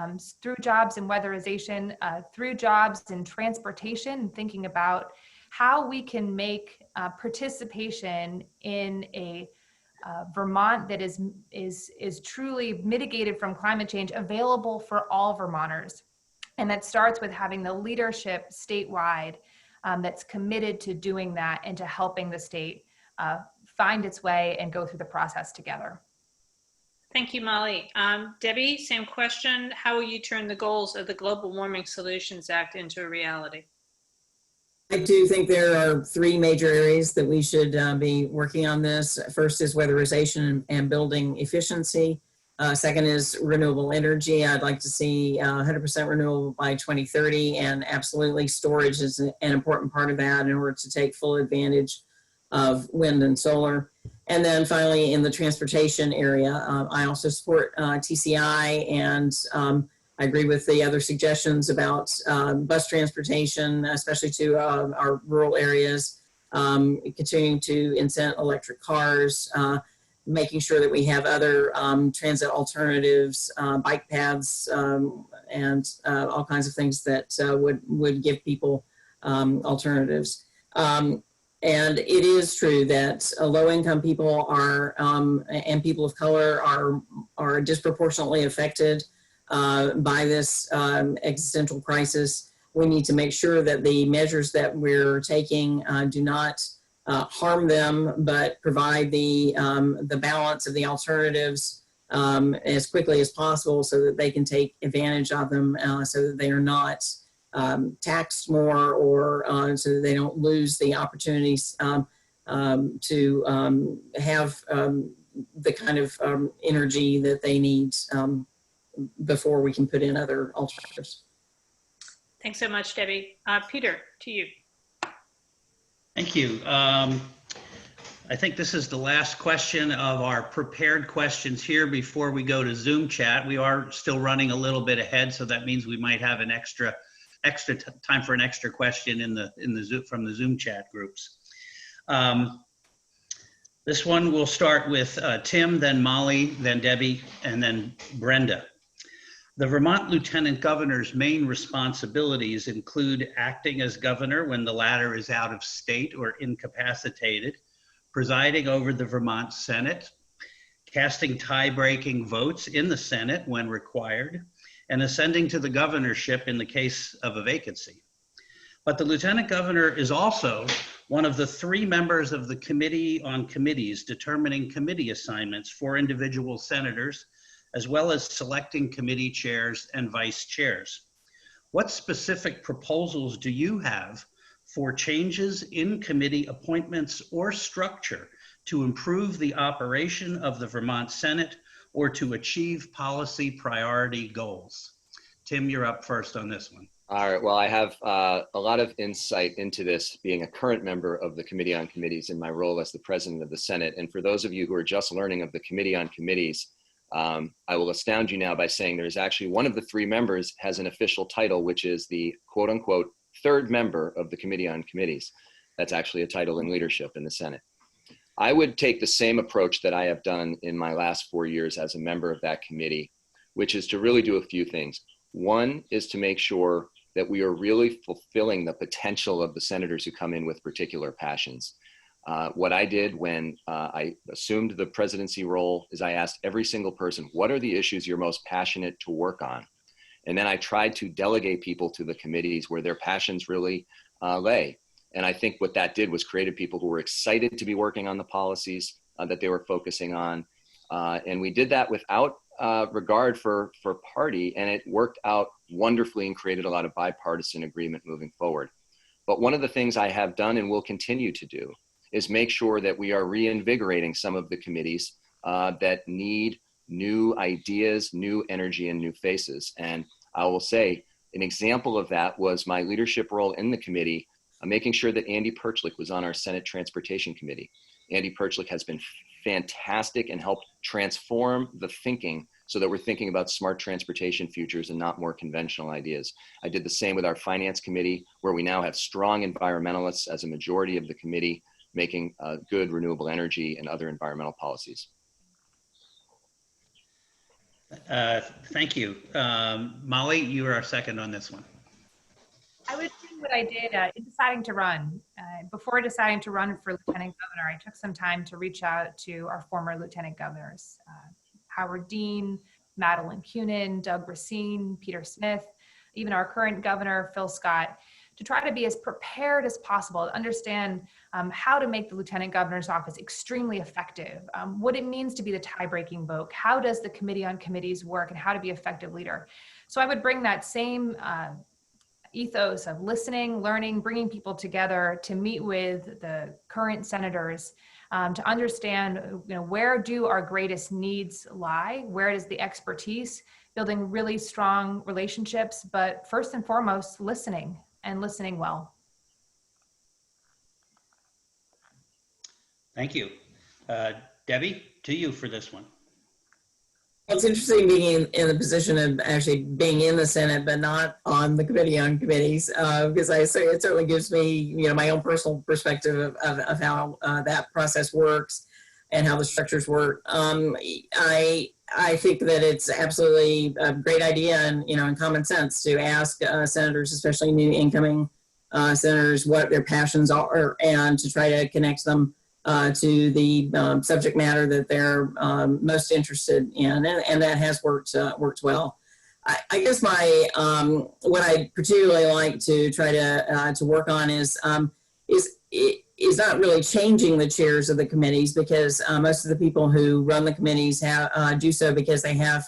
through jobs in weatherization, through jobs in transportation, and thinking about how we can make participation in a Vermont that is truly mitigated from climate change available for all Vermonters. And that starts with having the leadership statewide that's committed to doing that and to helping the state find its way and go through the process together. Thank you, Molly. Debbie, same question. How will you turn the goals of the Global Warming Solutions Act into a reality? I do think there are three major areas that we should be working on this. First is weatherization and building efficiency. Second is renewable energy. I'd like to see 100% renewable by 2030, and absolutely storage is an important part of that in order to take full advantage of wind and solar. And then finally, in the transportation area, I also support TCI, and I agree with the other suggestions about bus transportation, especially to our rural areas, continuing to incent electric cars, making sure that we have other transit alternatives, bike paths, and all kinds of things that would give people alternatives. And it is true that low-income people are and people of color are disproportionately affected by this existential crisis. We need to make sure that the measures that we're taking do not harm them, but provide the balance of the alternatives as quickly as possible so that they can take advantage of them, so that they are not taxed more, or so that they don't lose the opportunities to have the kind of energy that they need before we can put in other alternatives. Thanks so much, Debbie. Peter, to you. Thank you. I think this is the last question of our prepared questions here before we go to Zoom chat. We are still running a little bit ahead, so that means we might have an extra time for an extra question from the Zoom chat groups. This one will start with Tim, then Molly, then Debbie, and then Brenda. The Vermont Lieutenant Governor's main responsibilities include acting as governor when the latter is out of state or incapacitated, presiding over the Vermont Senate, casting tie-breaking votes in the Senate when required, and ascending to the governorship in the case of a vacancy. But the Lieutenant Governor is also one of the three members of the Committee on Committees determining committee assignments for individual senators, as well as selecting committee chairs and vice chairs. What specific proposals do you have for changes in committee appointments or structure to improve the operation of the Vermont Senate or to achieve policy priority goals? Tim, you're up first on this one. All right, well, I have a lot of insight into this being a current member of the Committee on Committees in my role as the President of the Senate. And for those of you who are just learning of the Committee on Committees, I will astound you now by saying there's actually one of the three members has an official title, which is the quote unquote third member of the Committee on Committees. That's actually a title in leadership in the Senate. I would take the same approach that I have done in my last 4 years as a member of that committee, which is to really do a few things. One is to make sure that we are really fulfilling the potential of the senators who come in with particular passions. What I did when I assumed the presidency role is I asked every single person, what are the issues you're most passionate to work on? And then I tried to delegate people to the committees where their passions really lay. And I think what that did was created people who were excited to be working on the policies that they were focusing on. And we did that without regard for party, and it worked out wonderfully and created a lot of bipartisan agreement moving forward. But one of the things I have done and will continue to do is make sure that we are reinvigorating some of the committees that need new ideas, new energy, and new faces. And I will say an example of that was my leadership role in the committee making sure that Andy Perchlik was on our Senate Transportation Committee. Andy Perchlik has been fantastic and helped transform the thinking so that we're thinking about smart transportation futures and not more conventional ideas. I did the same with our Finance Committee, where we now have strong environmentalists as a majority of the committee, making good renewable energy and other environmental policies. Thank you. Molly, you are our second on this one. I would do what I did in deciding to run. Before deciding to run for lieutenant governor, I took some time to reach out to our former lieutenant governors, Howard Dean, Madeline Kunin, Doug Racine, Peter Smith, even our current governor, Phil Scott, to try to be as prepared as possible to understand how to make the lieutenant governor's office extremely effective, what it means to be the tie-breaking vote, how does the committee on committees work, and how to be an effective leader. So I would bring that same ethos of listening, learning, bringing people together to meet with the current senators to understand, where do our greatest needs lie? Where is the expertise? Building really strong relationships, but first and foremost, listening and listening well. Thank you. Debbie, to you for this one. Well, it's interesting being in the position of actually being in the Senate, but not on the Committee on Committees, because it certainly gives me, my own personal perspective of how that process works and how the structures work. I think that it's absolutely a great idea and common sense to ask senators, especially new incoming senators, what their passions are, and to try to connect them to the subject matter that they're most interested in, and that has worked well. I guess my what I particularly like to try to work on is not really changing the chairs of the committees, because most of the people who run the committees do so because they have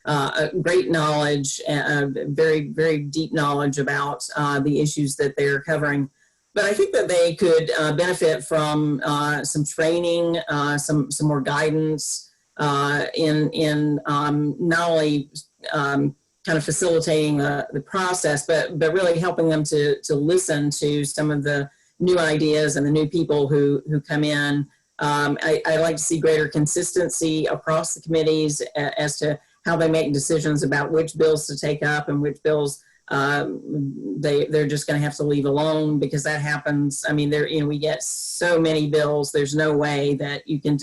a great knowledge, very, very deep knowledge about the issues that they're covering. But I think that they could benefit from some training, some more guidance in not only kind of facilitating the process, but really helping them to listen to some of the new ideas and the new people who come in. I like to see greater consistency across the committees as to how they make decisions about which bills to take up and which bills they're just going to have to leave alone, because that happens. I mean, we get so many bills. There's no way that you can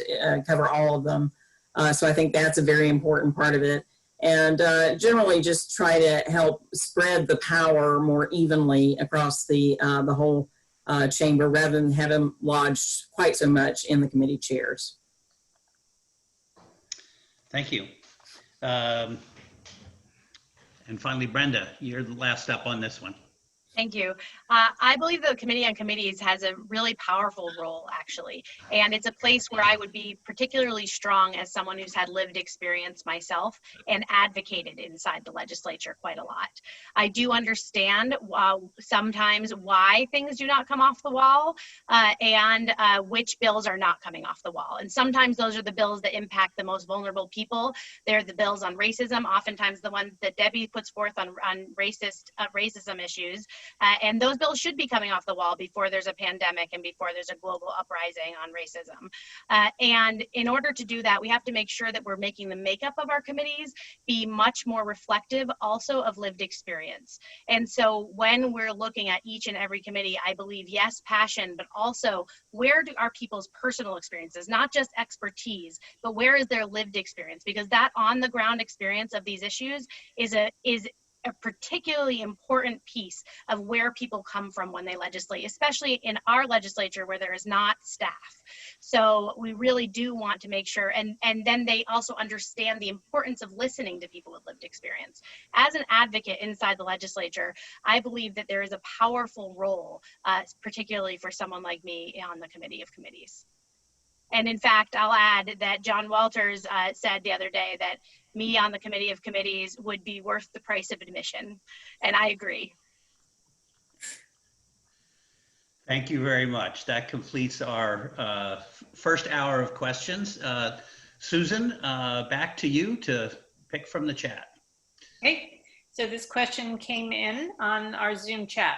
cover all of them. So I think that's a very important part of it. And generally just try to help spread the power more evenly across the whole chamber, rather than have them lodged quite so much in the committee chairs. Thank you. And finally, Brenda, you're last up on this one. Thank you. I believe the Committee on Committees has a really powerful role, actually, and it's a place where I would be particularly strong as someone who's had lived experience myself and advocated inside the legislature quite a lot. I do understand sometimes why things do not come off the wall and which bills are not coming off the wall. And sometimes those are the bills that impact the most vulnerable people. They're the bills on racism, oftentimes the ones that Debbie puts forth on racism issues. And those bills should be coming off the wall before there's a pandemic and before there's a global uprising on racism. And in order to do that, we have to make sure that we're making the makeup of our committees be much more reflective also of lived experience. And so when we're looking at each and every committee, I believe, yes, passion, but also where do our people's personal experiences, not just expertise, but where is their lived experience? Because that on the ground experience of these issues is a particularly important piece of where people come from when they legislate, especially in our legislature where there is not staff. So we really do want to make sure, and then they also understand the importance of listening to people with lived experience. As an advocate inside the legislature, I believe that there is a powerful role, particularly for someone like me on the Committee of Committees. And in fact, I'll add that John Walters said the other day that me on the Committee of Committees would be worth the price of admission. And I agree. Thank you very much. That completes our first hour of questions. Susan, back to you to pick from the chat. Okay, so this question came in on our Zoom chat.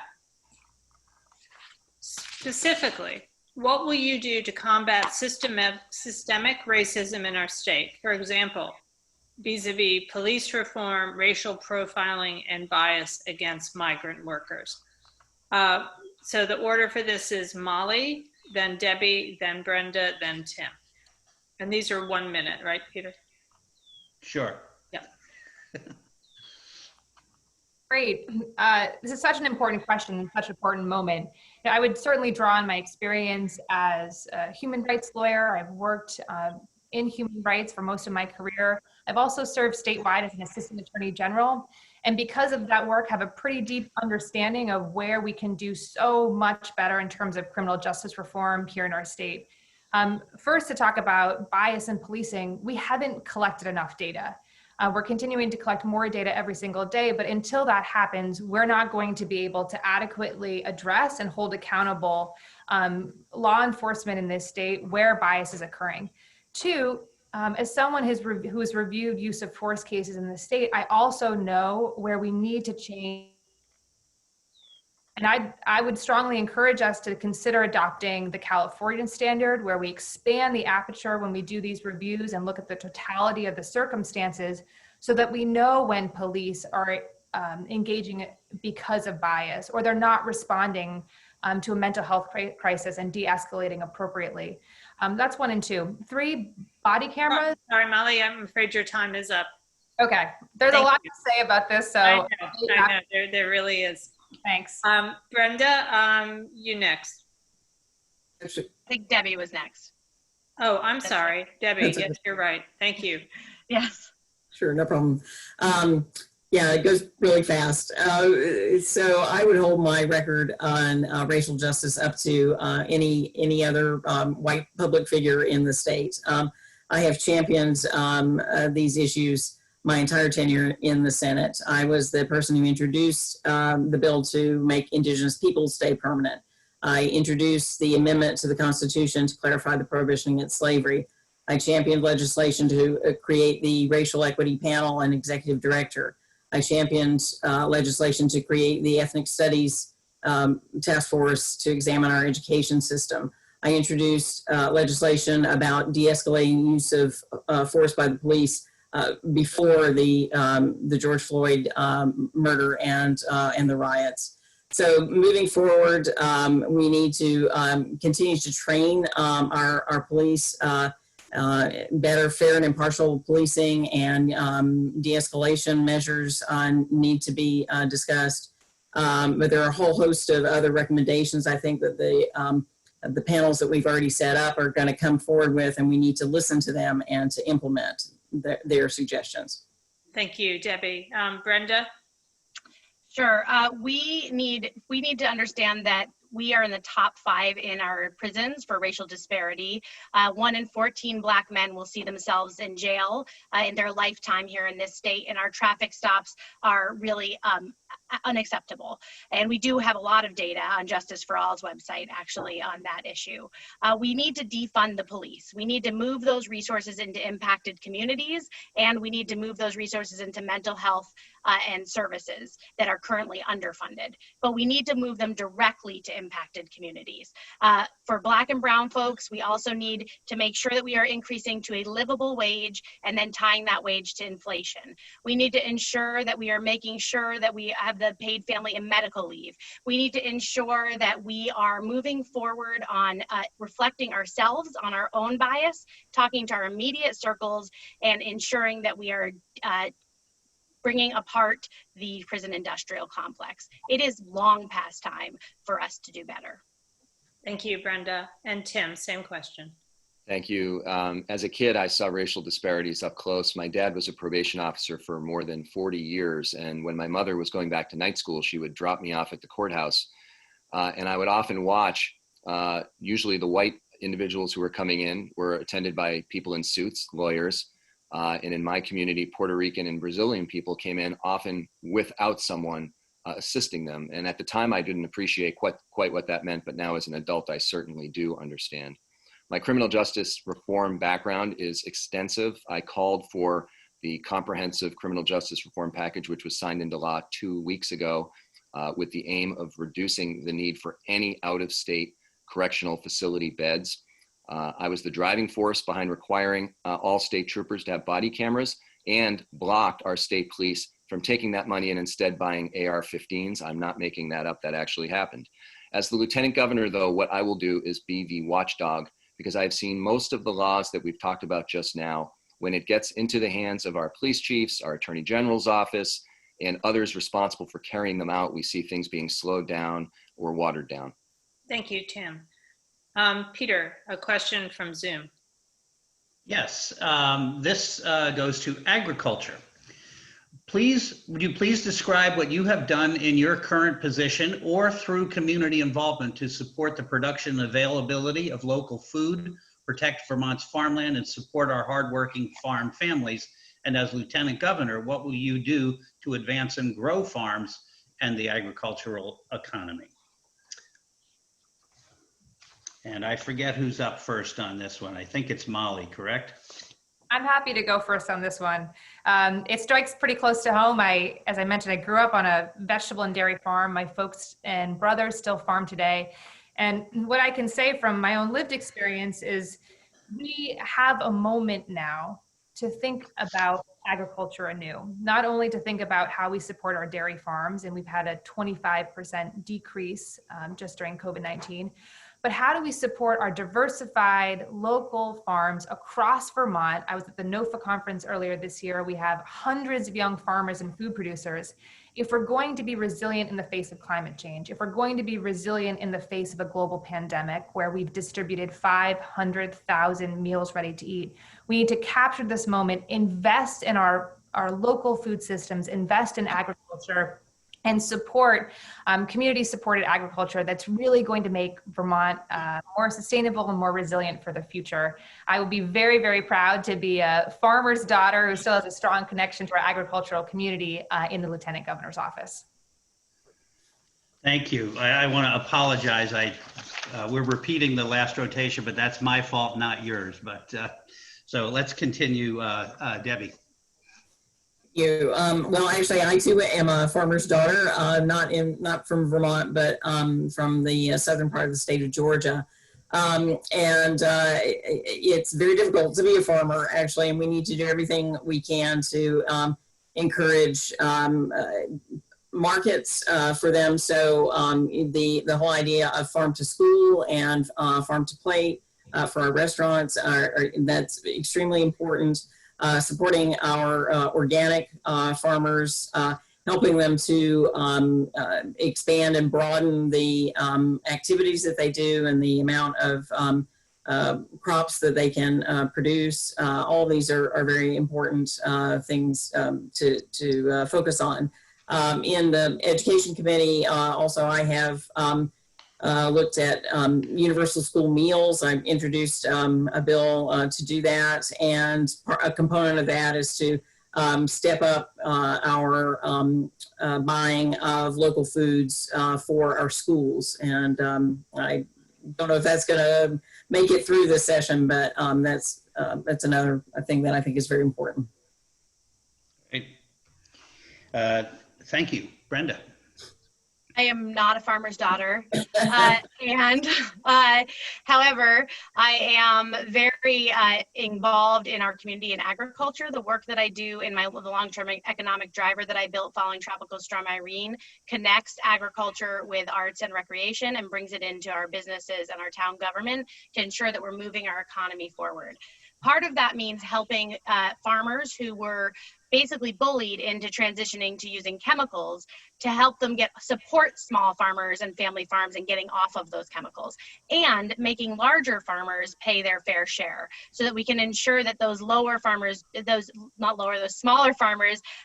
Specifically, what will you do to combat systemic racism in our state? For example, vis-a-vis police reform, racial profiling, and bias against migrant workers. So the order for this is Molly, then Debbie, then Brenda, then Tim. And these are 1 minute, right, Peter? Sure. Yeah. Great. This is such an important question and such an important moment. You know, I would certainly draw on my experience as a human rights lawyer. I've worked in human rights for most of my career. I've also served statewide as an assistant attorney general. And because of that work, have a pretty deep understanding of where we can do so much better in terms of criminal justice reform here in our state. First, to talk about bias in policing, we haven't collected enough data. We're continuing to collect more data every single day, but until that happens, we're not going to be able to adequately address and hold accountable law enforcement in this state where bias is occurring. Two, as someone who has reviewed use of force cases in the state, I also know where we need to change. And I would strongly encourage us to consider adopting the Californian standard, where we expand the aperture when we do these reviews and look at the totality of the circumstances, so that we know when police are engaging because of bias, or they're not responding to a mental health crisis and de-escalating appropriately. That's 1 and 2. 3, body cameras. Sorry, Molly, I'm afraid your time is up. Okay, there's a lot to say about this, so. I know. There really is. Thanks. Brenda, you next. I think Debbie was next. Oh, I'm sorry. Debbie, That's okay. yes, you're right. Thank you. Yes. Sure, no problem. Yeah, it goes really fast. So I would hold my record on racial justice up to any other white public figure in the state. I have championed these issues my entire tenure in the Senate. I was the person who introduced the bill to make Indigenous peoples stay permanent. I introduced the amendment to the Constitution to clarify the prohibition against slavery. I championed legislation to create the Racial Equity Panel and Executive Director. I championed legislation to create the Ethnic Studies Task Force to examine our education system. I introduced legislation about de-escalating use of force by the police before the George Floyd murder and the riots. So moving forward, we need to continue to train our police better, fair and impartial policing, and de-escalation measures need to be discussed. But there are a whole host of other recommendations I think that the panels that we've already set up are going to come forward with, and we need to listen to them and to implement their suggestions. Thank you, Debbie. Brenda? Sure. We need to understand that we are in the top 5 in our prisons for racial disparity. 1 in 14 Black men will see themselves in jail in their lifetime here in this state, and our traffic stops are really unacceptable. And we do have a lot of data on Justice for All's website actually on that issue. We need to defund the police. We need to move those resources into impacted communities, and we need to move those resources into mental health and services that are currently underfunded. But we need to move them directly to impacted communities. For Black and brown folks, we also need to make sure that we are increasing to a livable wage and then tying that wage to inflation. We need to ensure that we are making sure that we have the paid family and medical leave. We need to ensure that we are moving forward on reflecting ourselves on our own bias, talking to our immediate circles, and ensuring that we are bringing apart the prison industrial complex. It is long past time for us to do better. Thank you, Brenda. And Tim, same question. Thank you. As a kid, I saw racial disparities up close. My dad was a probation officer for more than 40 years. And when my mother was going back to night school, she would drop me off at the courthouse. And I would often watch, usually the white individuals who were coming in were attended by people in suits, lawyers. And in my community, Puerto Rican and Brazilian people came in often without someone assisting them. And at the time, I didn't appreciate quite what that meant. But now as an adult, I certainly do understand. My criminal justice reform background is extensive. I called for the comprehensive criminal justice reform package, which was signed into law 2 weeks ago, with the aim of reducing the need for any out-of-state correctional facility beds. I was the driving force behind requiring all state troopers to have body cameras and blocked our state police from taking that money and instead buying AR-15s. I'm not making that up. That actually happened. As the lieutenant governor, though, what I will do is be the watchdog, because I've seen most of the laws that we've talked about just now, when it gets into the hands of our police chiefs, our attorney general's office, and others responsible for carrying them out, we see things being slowed down or watered down. Thank you, Tim. Peter, a question from Zoom. Yes, this goes to agriculture. Would you please describe what you have done in your current position or through community involvement to support the production and availability of local food, protect Vermont's farmland, and support our hardworking farm families? And as Lieutenant Governor, what will you do to advance and grow farms and the agricultural economy? And I forget who's up first on this one. I think it's Molly, correct? I'm happy to go first on this one. It strikes pretty close to home. As I mentioned, I grew up on a vegetable and dairy farm. My folks and brothers still farm today. And what I can say from my own lived experience is we have a moment now to think about agriculture anew, not only to think about how we support our dairy farms, and we've had a 25% decrease just during COVID-19, but how do we support our diversified local farms across Vermont? I was at the NOFA conference earlier this year. We have hundreds of young farmers and food producers. If we're going to be resilient in the face of climate change, if we're going to be resilient in the face of a global pandemic where we've distributed 500,000 meals ready to eat, we need to capture this moment, invest in our local food systems, invest in agriculture, and support community-supported agriculture that's really going to make Vermont more sustainable and more resilient for the future. I will be very, very proud to be a farmer's daughter who still has a strong connection to our agricultural community in the Lieutenant Governor's office. Thank you. I want to apologize. We're repeating the last rotation, but that's my fault, not yours. But so let's continue, Debbie. Well, actually, I too am a farmer's daughter, not from Vermont, but from the southern part of the state of Georgia. It's very difficult to be a farmer, actually, and we need to do everything we can to encourage markets for them. So the whole idea of farm to school and farm to plate for our restaurants, that's extremely important. Supporting our organic farmers, helping them to expand and broaden the activities that they do and the amount of crops that they can produce. All these are very important things to focus on. In the Education Committee, also I have looked at universal school meals. I've introduced a bill to do that, and a component of that is to step up our buying of local foods for our schools. And I don't know if that's going to make it through this session, but that's another thing that I think is very important. Great. Thank you, Brenda. I am not a farmer's daughter, however, I am very involved in our community in agriculture. The work that I do in the long-term economic driver that I built following Tropical Storm Irene connects agriculture with arts and recreation and brings it into our businesses and our town government to ensure that we're moving our economy forward. Part of that means helping farmers who were basically bullied into transitioning to using chemicals to help them support small farmers and family farms and getting off of those chemicals, and making larger farmers pay their fair share so that we can ensure that those smaller farmers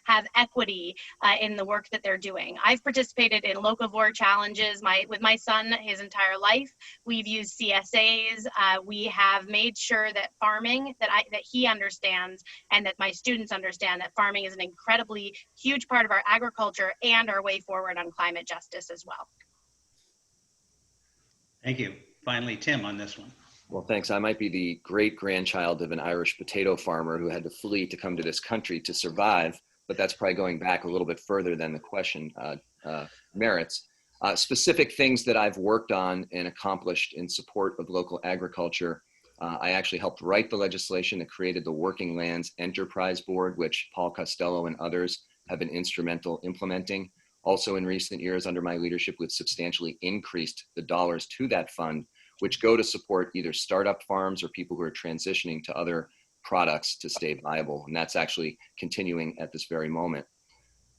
have equity in the work that they're doing. I've participated in locavore challenges with my son his entire life. We've used CSAs. We have made sure that farming, that he understands and that my students understand that farming is an incredibly huge part of our agriculture and our way forward on climate justice as well. Thank you. Finally, Tim on this one. Well, thanks. I might be the great-grandchild of an Irish potato farmer who had to flee to come to this country to survive, but that's probably going back a little bit further than the question merits. Specific things that I've worked on and accomplished in support of local agriculture. I actually helped write the legislation that created the Working Lands Enterprise Board, which Paul Costello and others have been instrumental implementing. Also in recent years under my leadership, we've substantially increased the dollars to that fund, which go to support either startup farms or people who are transitioning to other products to stay viable. And that's actually continuing at this very moment.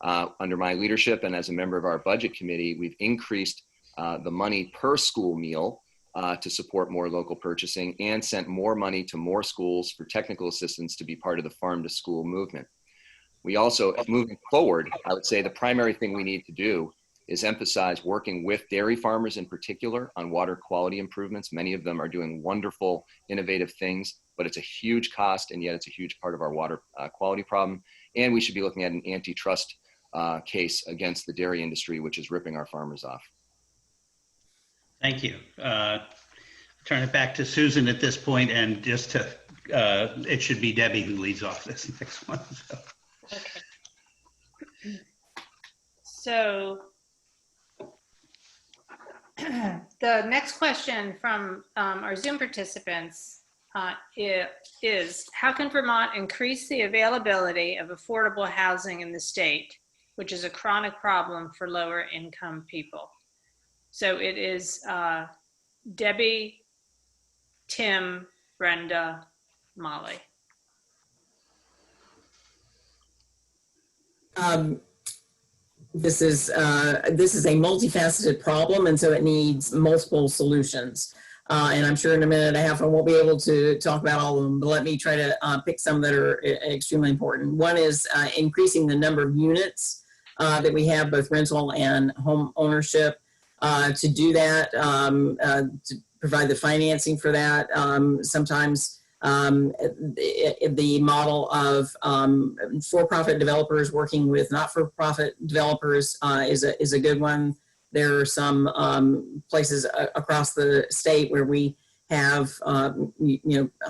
Under my leadership and as a member of our budget committee, we've increased the money per school meal to support more local purchasing and sent more money to more schools for technical assistance to be part of the farm to school movement. We also, moving forward, I would say the primary thing we need to do is emphasize working with dairy farmers in particular on water quality improvements. Many of them are doing wonderful, innovative things, but it's a huge cost and yet it's a huge part of our water quality problem. And we should be looking at an antitrust case against the dairy industry, which is ripping our farmers off. Thank you. Turn it back to Susan at this point, and just to, it should be Debbie who leads off this next one. So. Okay. So the next question from our Zoom participants is, how can Vermont increase the availability of affordable housing in the state, which is a chronic problem for lower income people? So it is Debbie, Tim, Brenda, Molly. This is a multifaceted problem, and so it needs multiple solutions. And I'm sure in a minute and a half I won't be able to talk about all of them, but let me try to pick some that are extremely important. One is increasing the number of units that we have, both rental and home ownership. To do that, to provide the financing for that, sometimes the model of for-profit developers working with not-for-profit developers is a good one. There are some places across the state where we have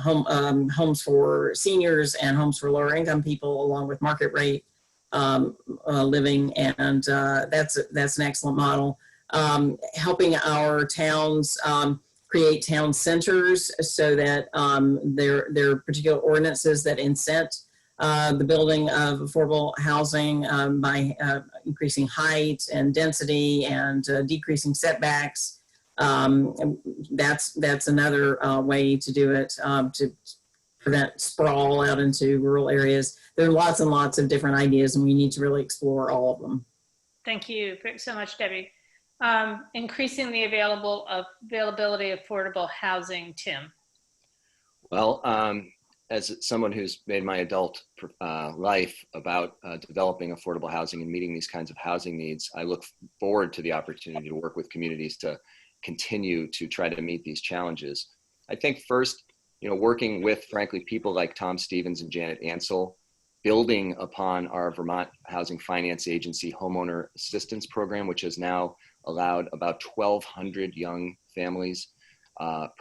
homes for seniors and homes for lower income people, along with market rate living, and that's an excellent model. Helping our towns create town centers so that there are particular ordinances that incent the building of affordable housing by increasing height and density and decreasing setbacks. That's another way to do it, to prevent sprawl out into rural areas. There are lots and lots of different ideas, and we need to really explore all of them. Thank you so much, Debbie. Increasing the availability of affordable housing, Tim. Well, as someone who's made my adult life about developing affordable housing and meeting these kinds of housing needs, I look forward to the opportunity to work with communities to continue to try to meet these challenges. I think first, working with, frankly, people like Tom Stevens and Janet Ansel, building upon our Vermont Housing Finance Agency homeowner assistance program, which has now allowed about 1,200 young families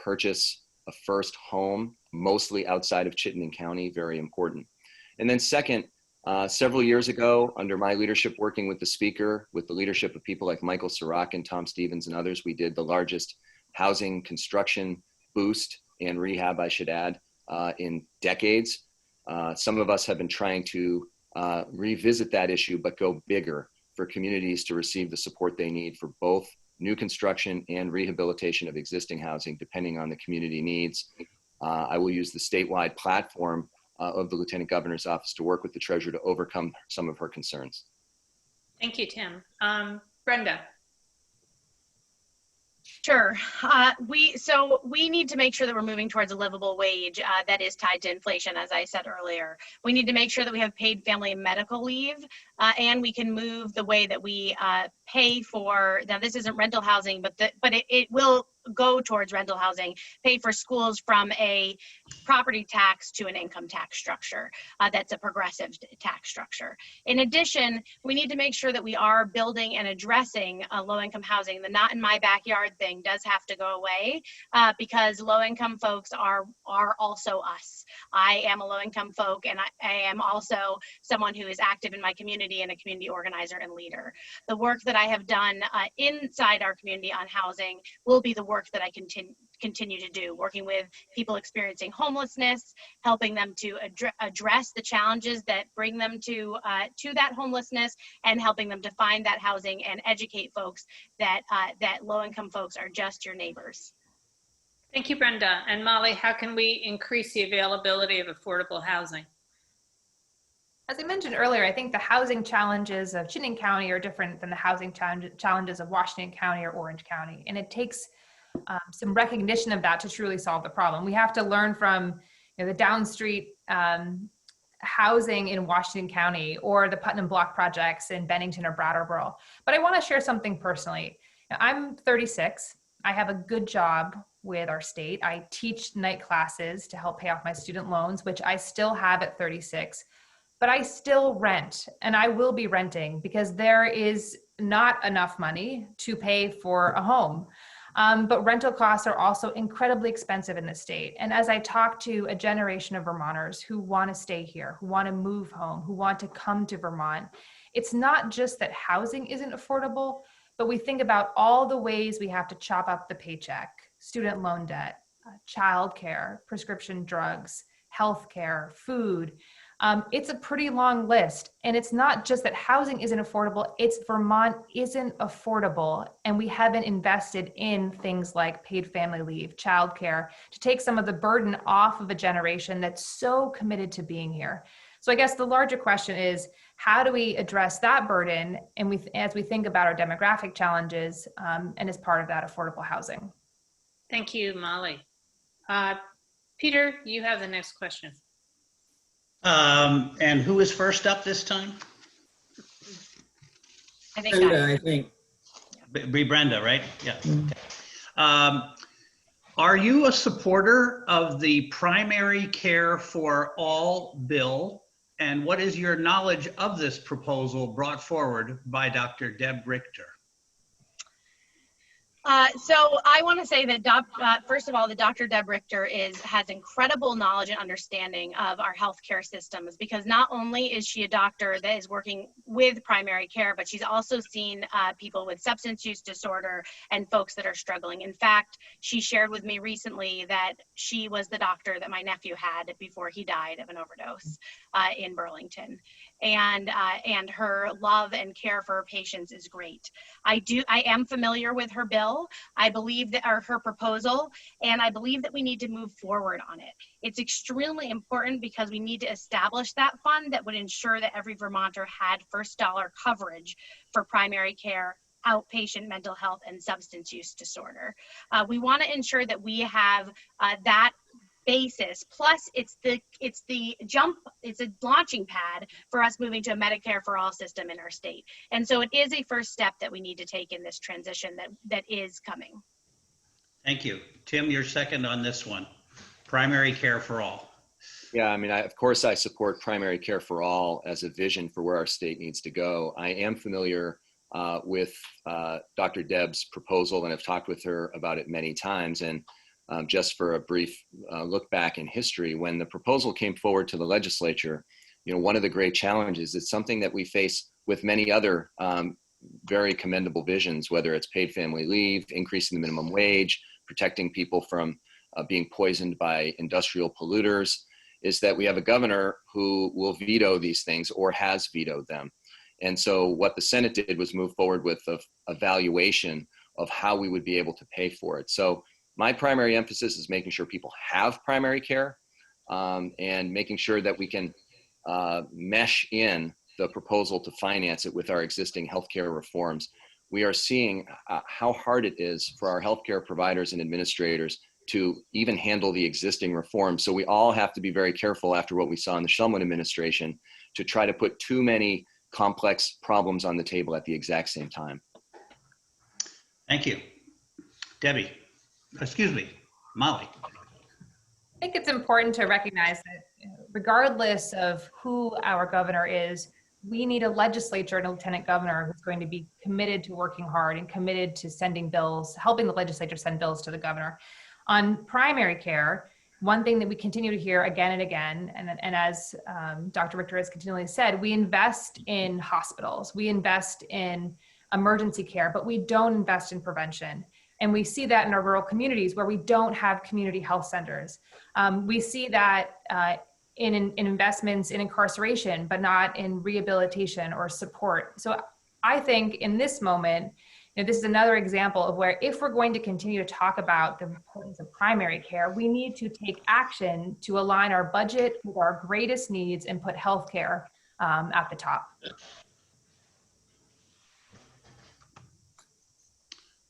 purchase a first home, mostly outside of Chittenden County, very important. And then second, several years ago, under my leadership, working with the speaker, with the leadership of people like Michael Sorock and Tom Stevens and others, we did the largest housing construction boost and rehab, I should add, in decades. Some of us have been trying to revisit that issue, but go bigger for communities to receive the support they need for both new construction and rehabilitation of existing housing, depending on the community needs. I will use the statewide platform of the Lieutenant Governor's Office to work with the Treasurer to overcome some of her concerns. Thank you, Tim. Brenda. Sure. We need to make sure that we're moving towards a livable wage that is tied to inflation, as I said earlier. We need to make sure that we have paid family and medical leave, and we can move the way that we pay for, now this isn't rental housing, but it will go towards rental housing, pay for schools from a property tax to an income tax structure that's a progressive tax structure. In addition, we need to make sure that we are building and addressing low-income housing. The not in my backyard thing does have to go away because low-income folks are also us. I am a low-income folk, and I am also someone who is active in my community and a community organizer and leader. The work that I have done inside our community on housing will be the work that I continue to do, working with people experiencing homelessness, helping them to address the challenges that bring them to that homelessness, and helping them to find that housing and educate folks that low-income folks are just your neighbors. Thank you, Brenda. And Molly, how can we increase the availability of affordable housing? As I mentioned earlier, I think the housing challenges of Chittenden County are different than the housing challenges of Washington County or Orange County. And it takes some recognition of that to truly solve the problem. We have to learn from the downstreet housing in Washington County or the Putnam Block projects in Bennington or Brattleboro. But I want to share something personally. I'm 36. I have a good job with our state. I teach night classes to help pay off my student loans, which I still have at 36. But I still rent, and I will be renting because there is not enough money to pay for a home. But rental costs are also incredibly expensive in the state. And as I talk to a generation of Vermonters who want to stay here, who want to move home, who want to come to Vermont, it's not just that housing isn't affordable, but we think about all the ways we have to chop up the paycheck: student loan debt, childcare, prescription drugs, healthcare, food. It's a pretty long list. And it's not just that housing isn't affordable, it's Vermont isn't affordable. And we haven't invested in things like paid family leave, childcare, to take some of the burden off of a generation that's so committed to being here. So I guess the larger question is, how do we address that burden? And as we think about our demographic challenges, and as part of that, affordable housing. Thank you, Molly. Peter, you have the next question. And who is first up this time? I think Brenda, I think. Be Brenda, right? Yeah. Okay. Are you a supporter of the Primary Care for All bill? And what is your knowledge of this proposal brought forward by Dr. Deb Richter? So I want to say that, first of all, that Dr. Deb Richter has incredible knowledge and understanding of our healthcare systems, because not only is she a doctor that is working with primary care, but she's also seen people with substance use disorder and folks that are struggling. In fact, she shared with me recently that she was the doctor that my nephew had before he died of an overdose in Burlington. And her love and care for her patients is great. I am familiar with her bill. I believe that her proposal, and I believe that we need to move forward on it. It's extremely important because we need to establish that fund that would ensure that every Vermonter had first dollar coverage for primary care, outpatient mental health, and substance use disorder. We want to ensure that we have that basis, plus it's a launching pad for us moving to a Medicare for all system in our state. And so it is a first step that we need to take in this transition that is coming. Thank you. Tim, you're second on this one. Primary Care for All. Yeah, I mean, of course I support primary care for all as a vision for where our state needs to go. I am familiar with Dr. Deb's proposal and have talked with her about it many times. And just for a brief look back in history, when the proposal came forward to the legislature, one of the great challenges is something that we face with many other very commendable visions, whether it's paid family leave, increasing the minimum wage, protecting people from being poisoned by industrial polluters, is that we have a governor who will veto these things or has vetoed them. And so what the Senate did was move forward with a evaluation of how we would be able to pay for it. So my primary emphasis is making sure people have primary care and making sure that we can mesh in the proposal to finance it with our existing healthcare reforms. We are seeing how hard it is for our healthcare providers and administrators to even handle the existing reforms. So we all have to be very careful after what we saw in the Shumlin administration to try to put too many complex problems on the table at the exact same time. Thank you. Debbie. Excuse me, Molly. I think it's important to recognize that regardless of who our governor is, we need a legislature and a lieutenant governor who's going to be committed to working hard and committed to sending bills, helping the legislature send bills to the governor. On primary care, one thing that we continue to hear again and again, and as Dr. Richter has continually said, we invest in hospitals, we invest in emergency care, but we don't invest in prevention. And we see that in our rural communities where we don't have community health centers. We see that in investments in incarceration, but not in rehabilitation or support. So I think in this moment, this is another example of where if we're going to continue to talk about the importance of primary care, we need to take action to align our budget with our greatest needs and put healthcare at the top.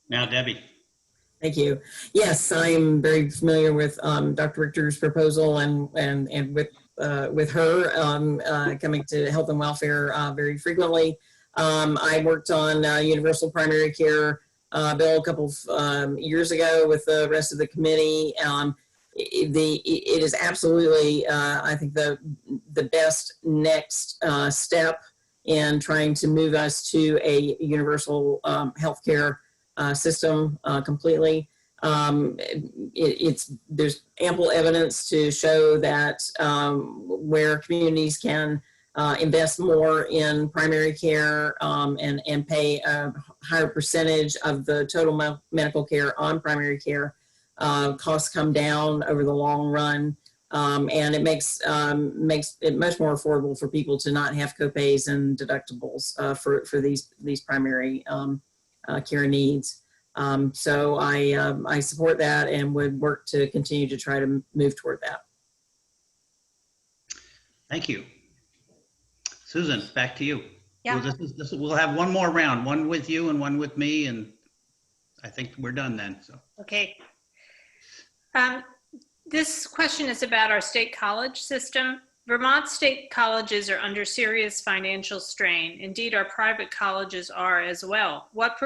Now, Debbie. Thank you. Yes, I am very familiar with Dr. Richter's proposal and with her coming to health and welfare very frequently. I worked on universal primary care bill a couple of years ago with the rest of the committee. It is absolutely, I think, the best next step in trying to move us to a universal healthcare system completely. There's ample evidence to show that where communities can invest more in primary care and pay a higher percentage of the total medical care on primary care, costs come down over the long run. And it makes it much more affordable for people to not have copays and deductibles for these primary care needs. So I support that and would work to continue to try to move toward that. Thank you. Susan, back to you. Yeah. We'll have one more round, one with you and one with me, and I think we're done then. So. Okay. This question is about our state college system. Vermont state colleges are under serious financial strain. Indeed, our private colleges are as well. What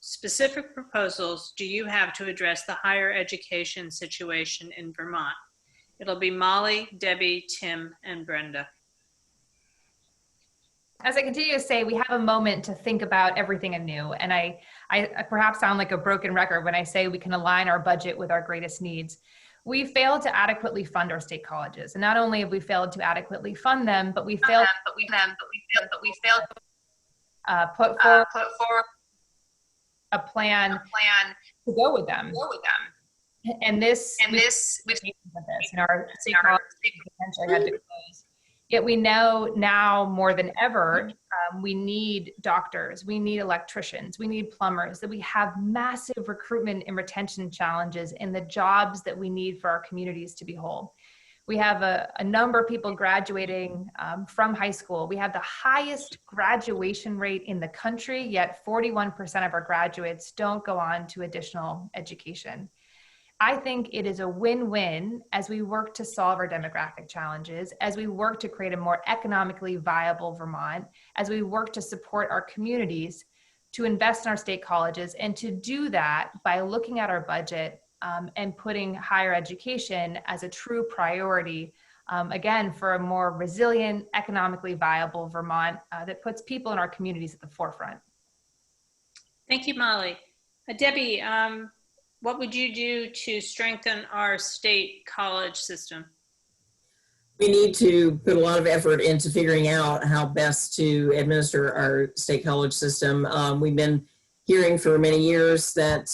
specific proposals do you have to address the higher education situation in Vermont? It'll be Molly, Debbie, Tim, and Brenda. As I continue to say, we have a moment to think about everything anew. And I perhaps sound like a broken record when I say we can align our budget with our greatest needs. We failed to adequately fund our state colleges. And not only have we failed to adequately fund them, but we failed to put forward a plan to go with them. And this and our state college potentially had to close. Yet we know now more than ever, we need doctors, we need electricians, we need plumbers, that we have massive recruitment and retention challenges in the jobs that we need for our communities to be whole. We have a number of people graduating from high school. We have the highest graduation rate in the country, yet 41% of our graduates don't go on to additional education. I think it is a win-win as we work to solve our demographic challenges, as we work to create a more economically viable Vermont, as we work to support our communities, to invest in our state colleges, and to do that by looking at our budget and putting higher education as a true priority, again, for a more resilient, economically viable Vermont that puts people in our communities at the forefront. Thank you, Molly. Debbie, what would you do to strengthen our state college system? We need to put a lot of effort into figuring out how best to administer our state college system. We've been hearing for many years that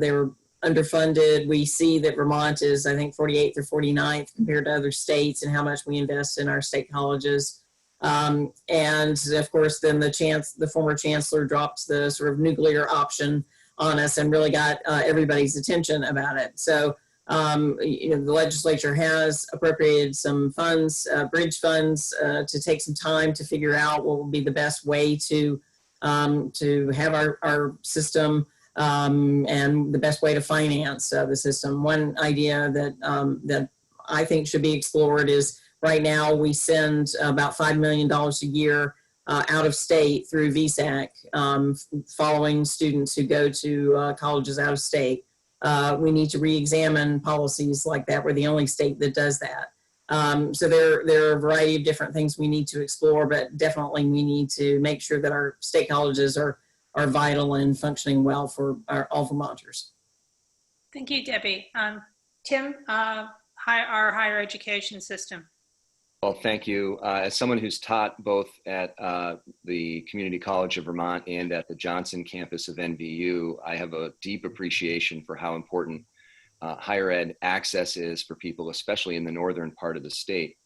they were underfunded. We see that Vermont is, I think, 48th or 49th compared to other states and how much we invest in our state colleges. And of course, then the former chancellor dropped the sort of nuclear option on us and really got everybody's attention about it. So, the legislature has appropriated some funds, bridge funds, to take some time to figure out what will be the best way to have our system and the best way to finance the system. One idea that I think should be explored is right now we send about $5 million a year out of state through VSAC, following students who go to colleges out of state. we need to re-examine policies like that. We're the only state that does that. So there are a variety of different things we need to explore, but definitely we need to make sure that our state colleges are vital and functioning well for all Vermonters. Thank you, Debbie. Tim, our higher education system. Well, thank you. As someone who's taught both at the Community College of Vermont and at the Johnson campus of NVU, I have a deep appreciation for how important higher ed access is for people, especially in the northern part of the state.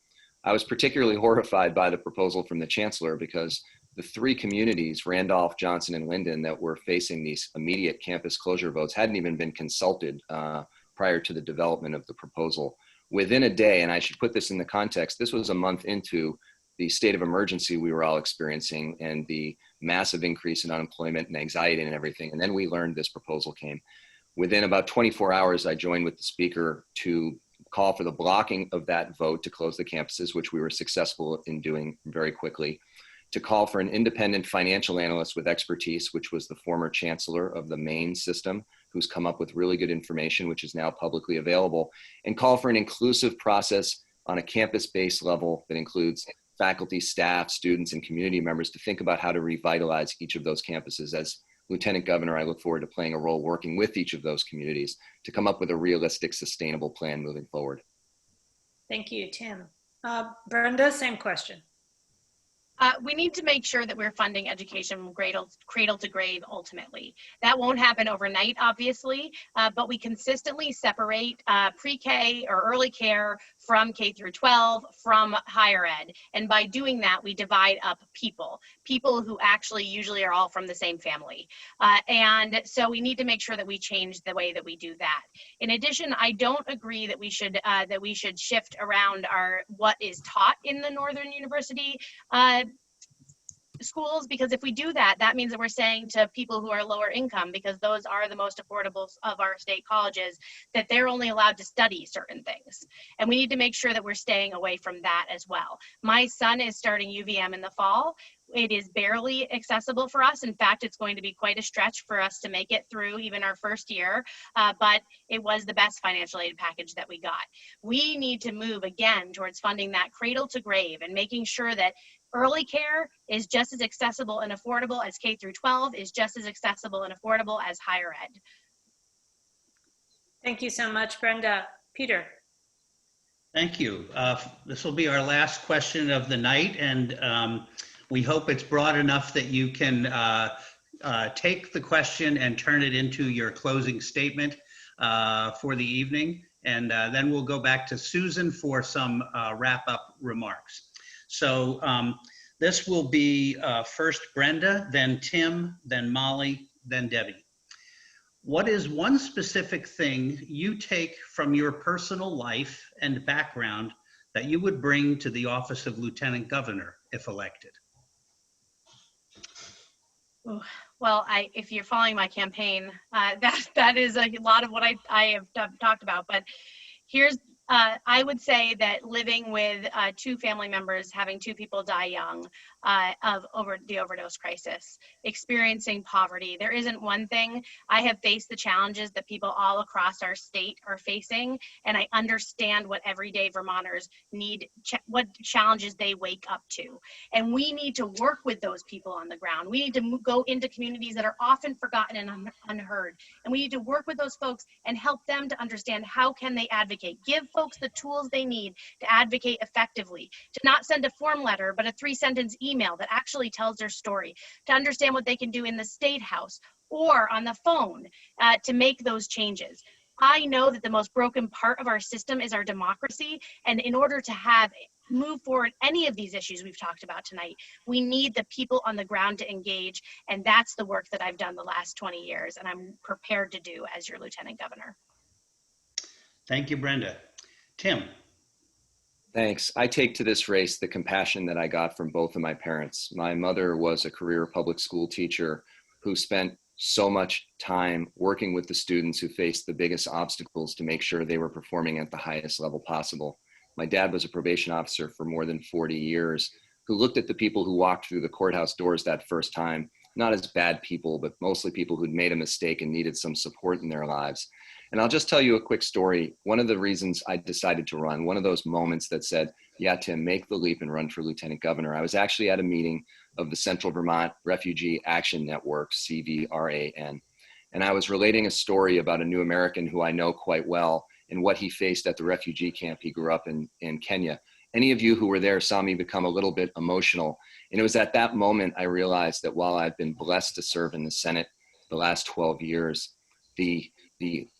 I was particularly horrified by the proposal from the chancellor because the three communities, Randolph, Johnson, and Linden, that were facing these immediate campus closure votes hadn't even been consulted prior to the development of the proposal. Within a day, and I should put this in the context, this was a month into the state of emergency we were all experiencing and the massive increase in unemployment and anxiety and everything. And then we learned this proposal came. Within about 24 hours, I joined with the speaker to call for the blocking of that vote to close the campuses, which we were successful in doing very quickly, to call for an independent financial analyst with expertise, which was the former chancellor of the Maine system, who's come up with really good information, which is now publicly available, and call for an inclusive process on a campus-based level that includes faculty, staff, students, and community members to think about how to revitalize each of those campuses. As Lieutenant Governor, I look forward to playing a role working with each of those communities to come up with a realistic, sustainable plan moving forward. Thank you, Tim. Brenda, same question. We need to make sure that we're funding education from cradle to grave ultimately. That won't happen overnight, obviously, but we consistently separate pre-K or early care from K through 12 from higher ed. And by doing that, we divide up people who actually usually are all from the same family. And so we need to make sure that we change the way that we do that. In addition, I don't agree that we should shift around what is taught in the Northern University schools, because if we do that, that means that we're saying to people who are lower income, because those are the most affordable of our state colleges, that they're only allowed to study certain things. And we need to make sure that we're staying away from that as well. My son is starting UVM in the fall. It is barely accessible for us. In fact, it's going to be quite a stretch for us to make it through even our first year, but it was the best financial aid package that we got. We need to move again towards funding that cradle to grave and making sure that early care is just as accessible and affordable as K through 12, is just as accessible and affordable as higher ed. Thank you so much, Brenda. Peter. Thank you. This will be our last question of the night, and we hope it's broad enough that you can take the question and turn it into your closing statement for the evening. And then we'll go back to Susan for some wrap-up remarks. So this will be first Brenda, then Tim, then Molly, then Debbie. What is one specific thing you take from your personal life and background that you would bring to the office of Lieutenant Governor if elected? Well, if you're following my campaign, that is a lot of what I have talked about. But here's, I would say that living with two family members, having two people die young over the overdose crisis, experiencing poverty, there isn't one thing. I have faced the challenges that people all across our state are facing, and I understand what everyday Vermonters need, what challenges they wake up to. And we need to work with those people on the ground. We need to go into communities that are often forgotten and unheard. And we need to work with those folks and help them to understand how can they advocate. Give folks the tools they need to advocate effectively, to not send a form letter, but a 3-sentence email that actually tells their story, to understand what they can do in the State House or on the phone to make those changes. I know that the most broken part of our system is our democracy, and in order to move forward any of these issues we've talked about tonight, we need the people on the ground to engage, and that's the work that I've done the last 20 years, and I'm prepared to do as your Lieutenant Governor. Thank you, Brenda. Tim. Thanks. I take to this race the compassion that I got from both of my parents. My mother was a career public school teacher who spent so much time working with the students who faced the biggest obstacles to make sure they were performing at the highest level possible. My dad was a probation officer for more than 40 years who looked at the people who walked through the courthouse doors that first time, not as bad people, but mostly people who'd made a mistake and needed some support in their lives. And I'll just tell you a quick story. One of the reasons I decided to run, one of those moments that said, yeah, Tim, make the leap and run for lieutenant governor. I was actually at a meeting of the Central Vermont Refugee Action Network, CVRAN. And I was relating a story about a new American who I know quite well and what he faced at the refugee camp he grew up in Kenya. Any of you who were there saw me become a little bit emotional. And it was at that moment I realized that while I've been blessed to serve in the Senate the last 12 years, the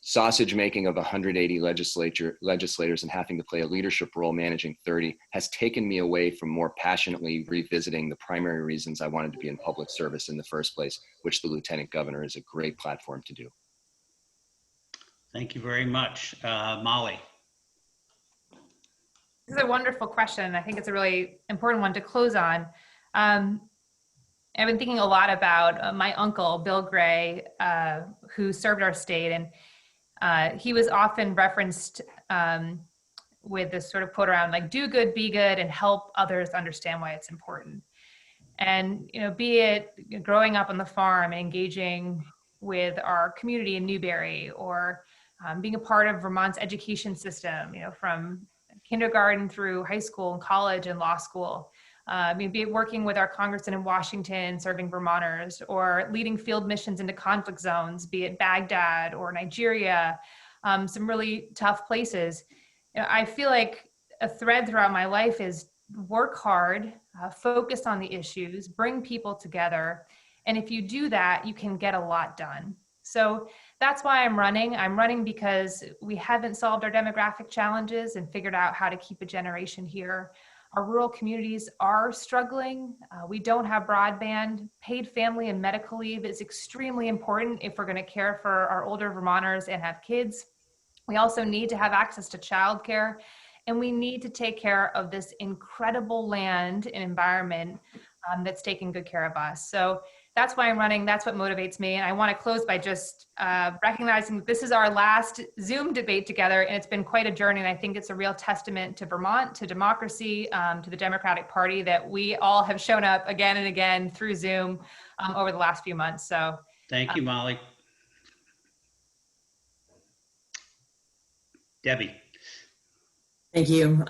sausage making of 180 legislators and having to play a leadership role managing 30 has taken me away from more passionately revisiting the primary reasons I wanted to be in public service in the first place, which the lieutenant governor is a great platform to do. Thank you very much. Molly. This is a wonderful question. I think it's a really important one to close on. I've been thinking a lot about my uncle, Bill Gray, who served our state, and he was often referenced with this sort of quote around like, do good, be good, and help others understand why it's important. And, you know, be it growing up on the farm and engaging with our community in Newberry, or being a part of Vermont's education system, you know, from kindergarten through high school and college and law school. Be it working with our congressman in Washington, serving Vermonters, or leading field missions into conflict zones, be it Baghdad or Nigeria, some really tough places. You know, I feel like a thread throughout my life is work hard, focus on the issues, bring people together. And if you do that, you can get a lot done. So that's why I'm running. I'm running because we haven't solved our demographic challenges and figured out how to keep a generation here. Our rural communities are struggling. We don't have broadband. Paid family and medical leave is extremely important if we're going to care for our older Vermonters and have kids. We also need to have access to childcare, and we need to take care of this incredible land and environment that's taking good care of us. So that's why I'm running. That's what motivates me. And I want to close by just recognizing that this is our last Zoom debate together, and it's been quite a journey. And I think it's a real testament to Vermont, to democracy, to the Democratic Party, that we all have shown up again and again through Zoom over the last few months. So Thank you, Molly. Debbie. Thank you.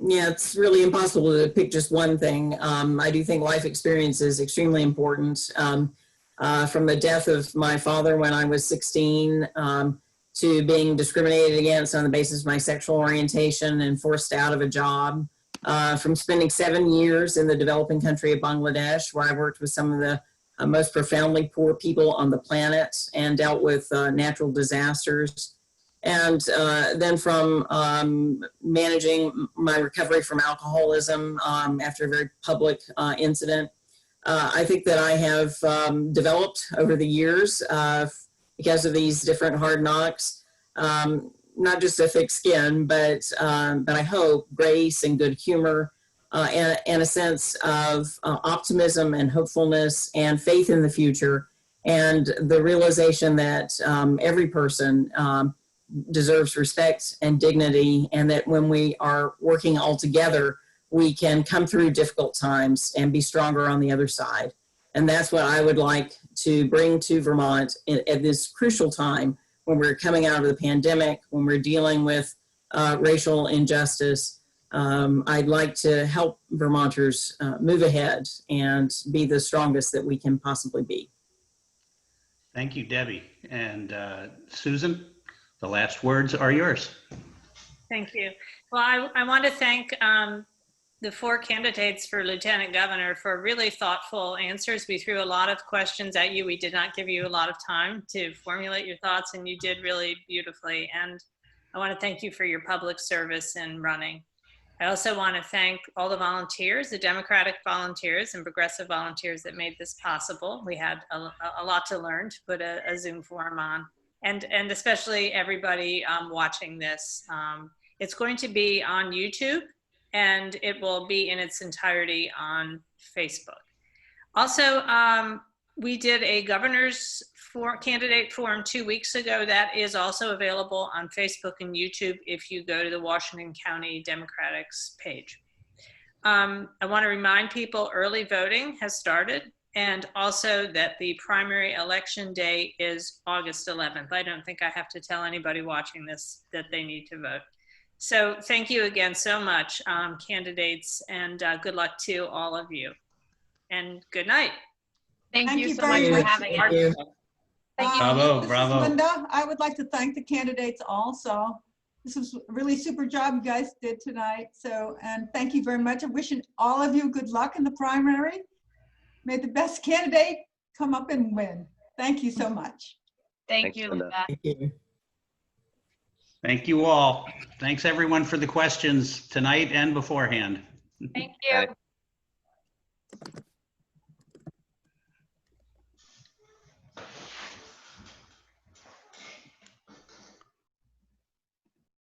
Yeah, it's really impossible to pick just one thing. I do think life experience is extremely important. From the death of my father when I was 16, to being discriminated against on the basis of my sexual orientation and forced out of a job, from spending 7 years in the developing country of Bangladesh, where I worked with some of the most profoundly poor people on the planet and dealt with natural disasters. And then from managing my recovery from alcoholism after a very public incident, I think that I have developed over the years because of these different hard knocks, not just a thick skin, but I hope grace and good humor and a sense of optimism and hopefulness and faith in the future, and the realization that every person deserves respect and dignity, and that when we are working all together, we can come through difficult times and be stronger on the other side. And that's what I would like to bring to Vermont at this crucial time when we're coming out of the pandemic, when we're dealing with racial injustice. I'd like to help Vermonters move ahead and be the strongest that we can possibly be. Thank you, Debbie. And Susan? The last words are yours. Thank you. Well, I want to thank the 4 candidates for Lieutenant Governor for really thoughtful answers. We threw a lot of questions at you. We did not give you a lot of time to formulate your thoughts, and you did really beautifully. And I want to thank you for your public service in running. I also want to thank all the volunteers, the Democratic volunteers and progressive volunteers that made this possible. We had a lot to learn to put a Zoom forum on. And especially everybody watching this. It's going to be on YouTube, and it will be in its entirety on Facebook. Also, we did a governor's candidate forum 2 weeks ago. That is also available on Facebook and YouTube if you go to the Washington County Democrats page. I want to remind people early voting has started. And also that the primary election day is August 11th. I don't think I have to tell anybody watching this that they need to vote. So thank you again so much, candidates, and good luck to all of you. And good night. Thank you so very much for much. having us. Thank you. Thank you. Bravo, This is bravo. Linda. I would like to thank the candidates also. This was a really super job you guys did tonight. So, and thank you very much. I'm wishing all of you good luck in the primary. May the best candidate come up and win. Thank you so much. Thank Thanks, you, Linda. Linda. Thank you. Thank you all. Thanks everyone for the questions tonight and beforehand. Thank Bye. you.